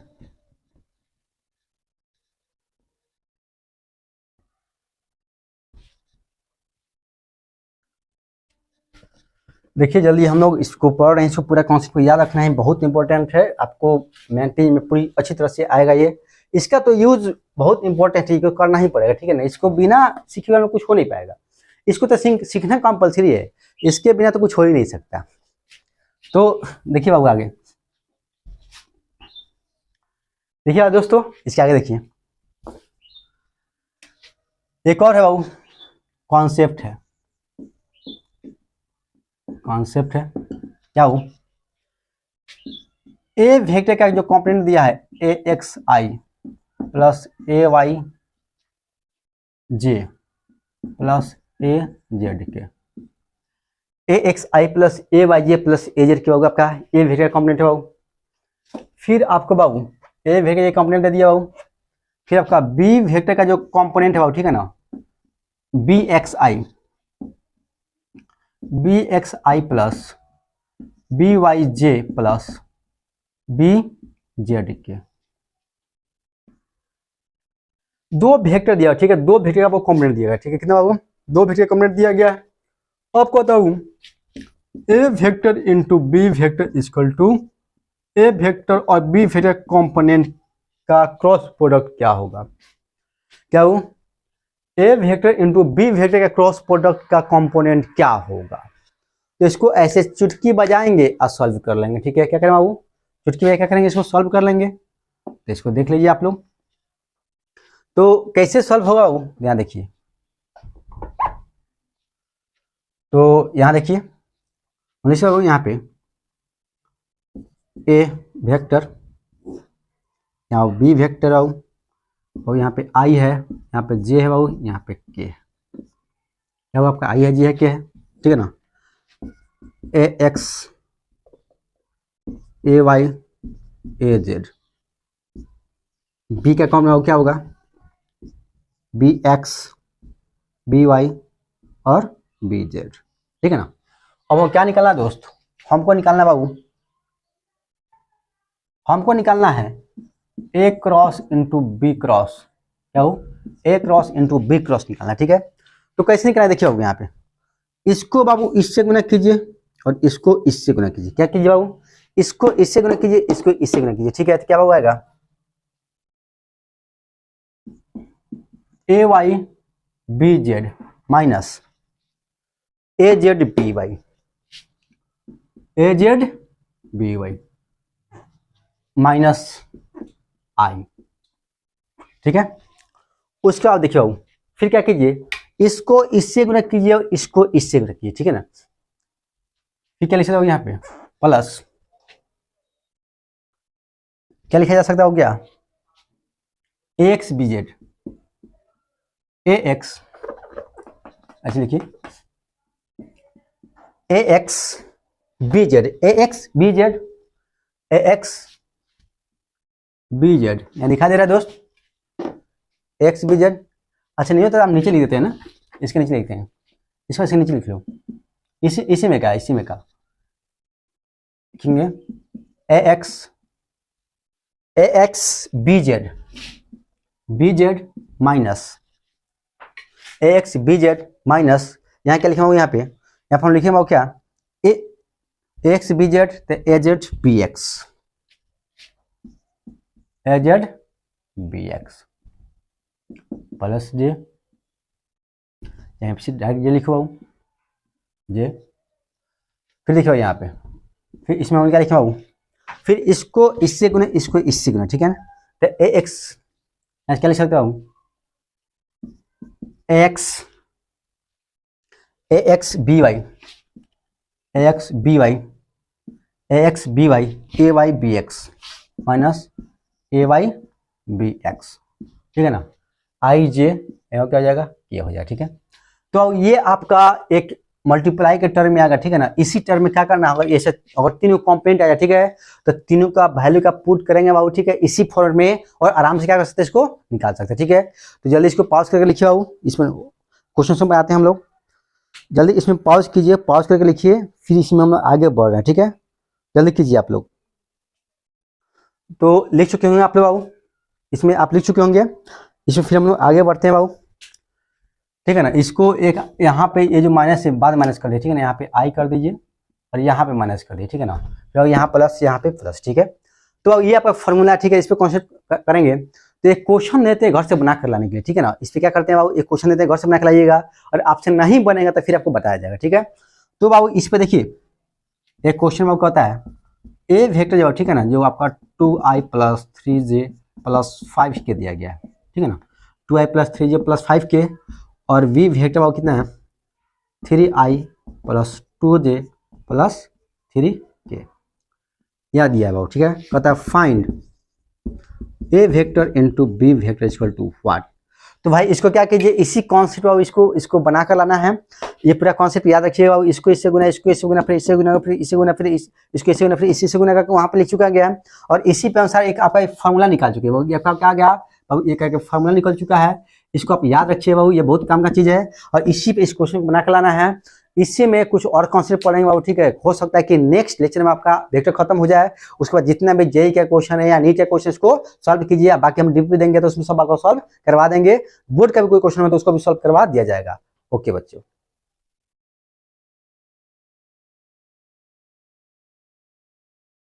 देखिए जल्दी हम लोग इसको पढ़ रहे हैं, इसको पूरा कॉन्सेप्ट को याद रखना है, बहुत इंपॉर्टेंट है, आपको मेंटली में पूरी अच्छी तरह से आएगा ये, इसका तो यूज बहुत इंपॉर्टेंट है, इसको करना ही पड़ेगा, ठीक है ना, इसको बिना सीखे हुए में कुछ हो नहीं पाएगा, इसको तो सीखना कंपलसरी है, इसके बिना तो कुछ हो ही नहीं सकता। तो देखिए बाबू आगे, देखिए दोस्तों इसके आगे देखिए, एक और है बाबू, कॉन्सेप्ट है, क्या हो, ए वेक्टर का जो कंपोनेंट दिया है AXI plus AYJ plus AZK, AXI plus AYJ plus AZ क्या होगा आपका ए वेक्टर कंपोनेंट है बाबू। फिर आपको बाबू ए वेक्टर कंपोनेंट दे दिया बाबू, फिर आपका बी वेक्टर का जो कंपोनेंट है बाबू, ठीक है ना, BXI plus BYJ plus BZK, दो वेक्टर दिया, ठीक है, दो वेक्टर का आपको कंपोनेंट दिया गया, ठीक है, कितना बाबू, दो वेक्टर कंपोनेंट दिया गया है। आपको बताऊं a vector into b vector equal to a vector और बी वेक्टर कंपोनेंट का क्रॉस प्रोडक्ट क्या होगा, क्या हो, a vector into b vector का क्रॉस प्रोडक्ट का कंपोनेंट क्या होगा। तो इसको ऐसे चुटकी बजाएंगे और सॉल्व कर लेंगे, ठीक है, क्या करें बाबू, चुटकी बजा क्या करेंगे, इसको सॉल्व कर लेंगे। तो इसको देख लीजिए आप लोग, तो कैसे सॉल्व होगा बाबू, यहाँ देखिए, तो यहाँ देखिए बाबू, यहाँ पे ए वेक्टर, यहाँ बी वेक्टर आओ, और यहाँ पे आई है, यहाँ पे जे है बाबू, यहाँ पे के है, क्या वो आपका आई है, जे है, के है, ठीक है ना, AX AY AZ, बी का कॉमन क्या होगा BX BY और BZ, ठीक है ना। अब वो क्या निकालना दोस्त, हमको निकालना बाबू, हमको निकालना है A cross into B cross, क्या हो, A cross into B cross निकालना, ठीक है। तो कैसे निकालना देखिए बाबू, यहाँ पे इसको बाबू इससे गुना कीजिए और इसको इससे गुना कीजिए, क्या कीजिए बाबू, इसको इससे गुना कीजिए, इसको इससे गुना कीजिए, ठीक है, तो क्या बाबू आएगा AYBZ माइनस AZBY माइनस आई, ठीक है। उसके बाद देखिए बाबू फिर क्या कीजिए, इसको इससे गुना कीजिए और इसको इससे गुना कीजिए, ठीक है ना। फिर क्या लिख सकते हो यहाँ पे, प्लस क्या लिखा जा सकता हो क्या, ax bz, ax ऐसे लिखिए ax bz, ax bz, ax bz यहाँ दिखा दे रहा है दोस्त, ax bz। अच्छा नहीं होता तो आप नीचे लिख देते हैं ना, इसके नीचे लिखते हैं, इसको इसके नीचे लिख लो, इसी में का, इसी में का लिखेंगे ax bz, bz minus ax bz minus यहाँ क्या लिखे यहाँ पे, यहाँ पर हम लिखे क्या ax bz तो az bx, az bx plus j, यहाँ पे डायरेक्ट जे लिखो जे, फिर लिखो यहाँ पे, फिर इसमें हम क्या लिखे बाबू, फिर इसको इससे गुना, इसको इससे गुना, ठीक है ना। तो ax क्या लिख सकते हो ax by, ax by, ax by ay bx minus ay bx, ठीक है ना। आई जे क्या हो जाएगा, ये हो जाएगा, ठीक है। तो ये आपका एक मल्टीप्लाई के टर्म में आएगा, ठीक है ना। इसी टर्म में क्या करना होगा, ऐसे अगर तीनों कॉम्पोनेंट आ जाए, ठीक है, तो तीनों का वैल्यू का पुट करेंगे बाबू, ठीक है, इसी फॉर्मेट में, और आराम से क्या कर सकते हैं, इसको निकाल सकते हैं, ठीक है। तो जल्दी इसको पॉज करके लिखिए बाबू, इसमें क्वेश्चन में आते हैं हम लोग, जल्दी इसमें पॉज कीजिए, पॉज करके लिखिए, फिर इसमें हम लोग आगे बढ़ रहे हैं, ठीक है। जल्दी कीजिए आप लोग, तो लिख चुके होंगे आप लोग बाबू, इसमें आप लिख चुके होंगे, इसमें फिर हम लोग आगे बढ़ते हैं बाबू, ठीक है ना। इसको एक यहाँ पे ये जो माइनस है बाद माइनस कर दिए, ठीक है ना, यहाँ पे आई कर दीजिए और यहाँ पे माइनस कर दीजिए, ठीक है ना। फिर यहाँ प्लस, यहाँ पे प्लस, ठीक है। तो अब ये आपका फॉर्मूला, ठीक है, इस पर कॉन्सेप्ट करेंगे। तो एक क्वेश्चन देते हैं घर से बना कर लाने के लिए, ठीक है ना। इस पर क्या करते हैं बाबू, एक क्वेश्चन देते हैं घर से बना कर लाइएगा, और आपसे नहीं बनेगा तो फिर आपको बताया जाएगा, ठीक है। तो बाबू इस पर देखिए, एक क्वेश्चन बाबू कहता है ए वेक्टर जो, ठीक है ना, जो आपका 2i + 3j + 5k दिया गया है, ठीक है ना, 2i + 3j + 5k, और v वेक्टर बाबू कितना है 3i + 2j + 3k, यह दिया है बाबू, ठीक है। कहता है find A vector into B vector equal to what. तो भाई इसको क्या कीजिए, इसी कॉन्सेप्ट बाबू इसको बना कर लाना है। ये पूरा कॉन्सेप्ट याद रखिए बाबू, इसको इससे गुना, इसको इससे गुना, फिर इससे गुना, फिर इससे गुना, फिर इसको इससे गुना, फिर इसी से गुना करके वहाँ पे लिख चुका गया है, और इसी पे अनुसार एक आपका फार्मूला निकाल चुके हैं बाबू। ये आपका क्या गया बाबू, ये करके फार्मूला निकल चुका है, इसको आप याद रखिए बाबू, ये बहुत काम का चीज़ है, और इसी पे इस क्वेश्चन को बना कर लाना है। इससे में कुछ और कॉन्सेप्ट पढ़ेंगे बाबू, ठीक है। हो सकता है कि नेक्स्ट लेक्चर में आपका वेक्टर खत्म हो जाए, उसके बाद जितना भी जेई का क्वेश्चन है या नीट का क्वेश्चन, इसको सॉल्व कीजिए। बाकी हम डीपी देंगे तो उसमें सब आपको सॉल्व करवा देंगे। बोर्ड का भी कोई क्वेश्चन हो तो उसको भी सॉल्व करवा दिया जाएगा। ओके बच्चों।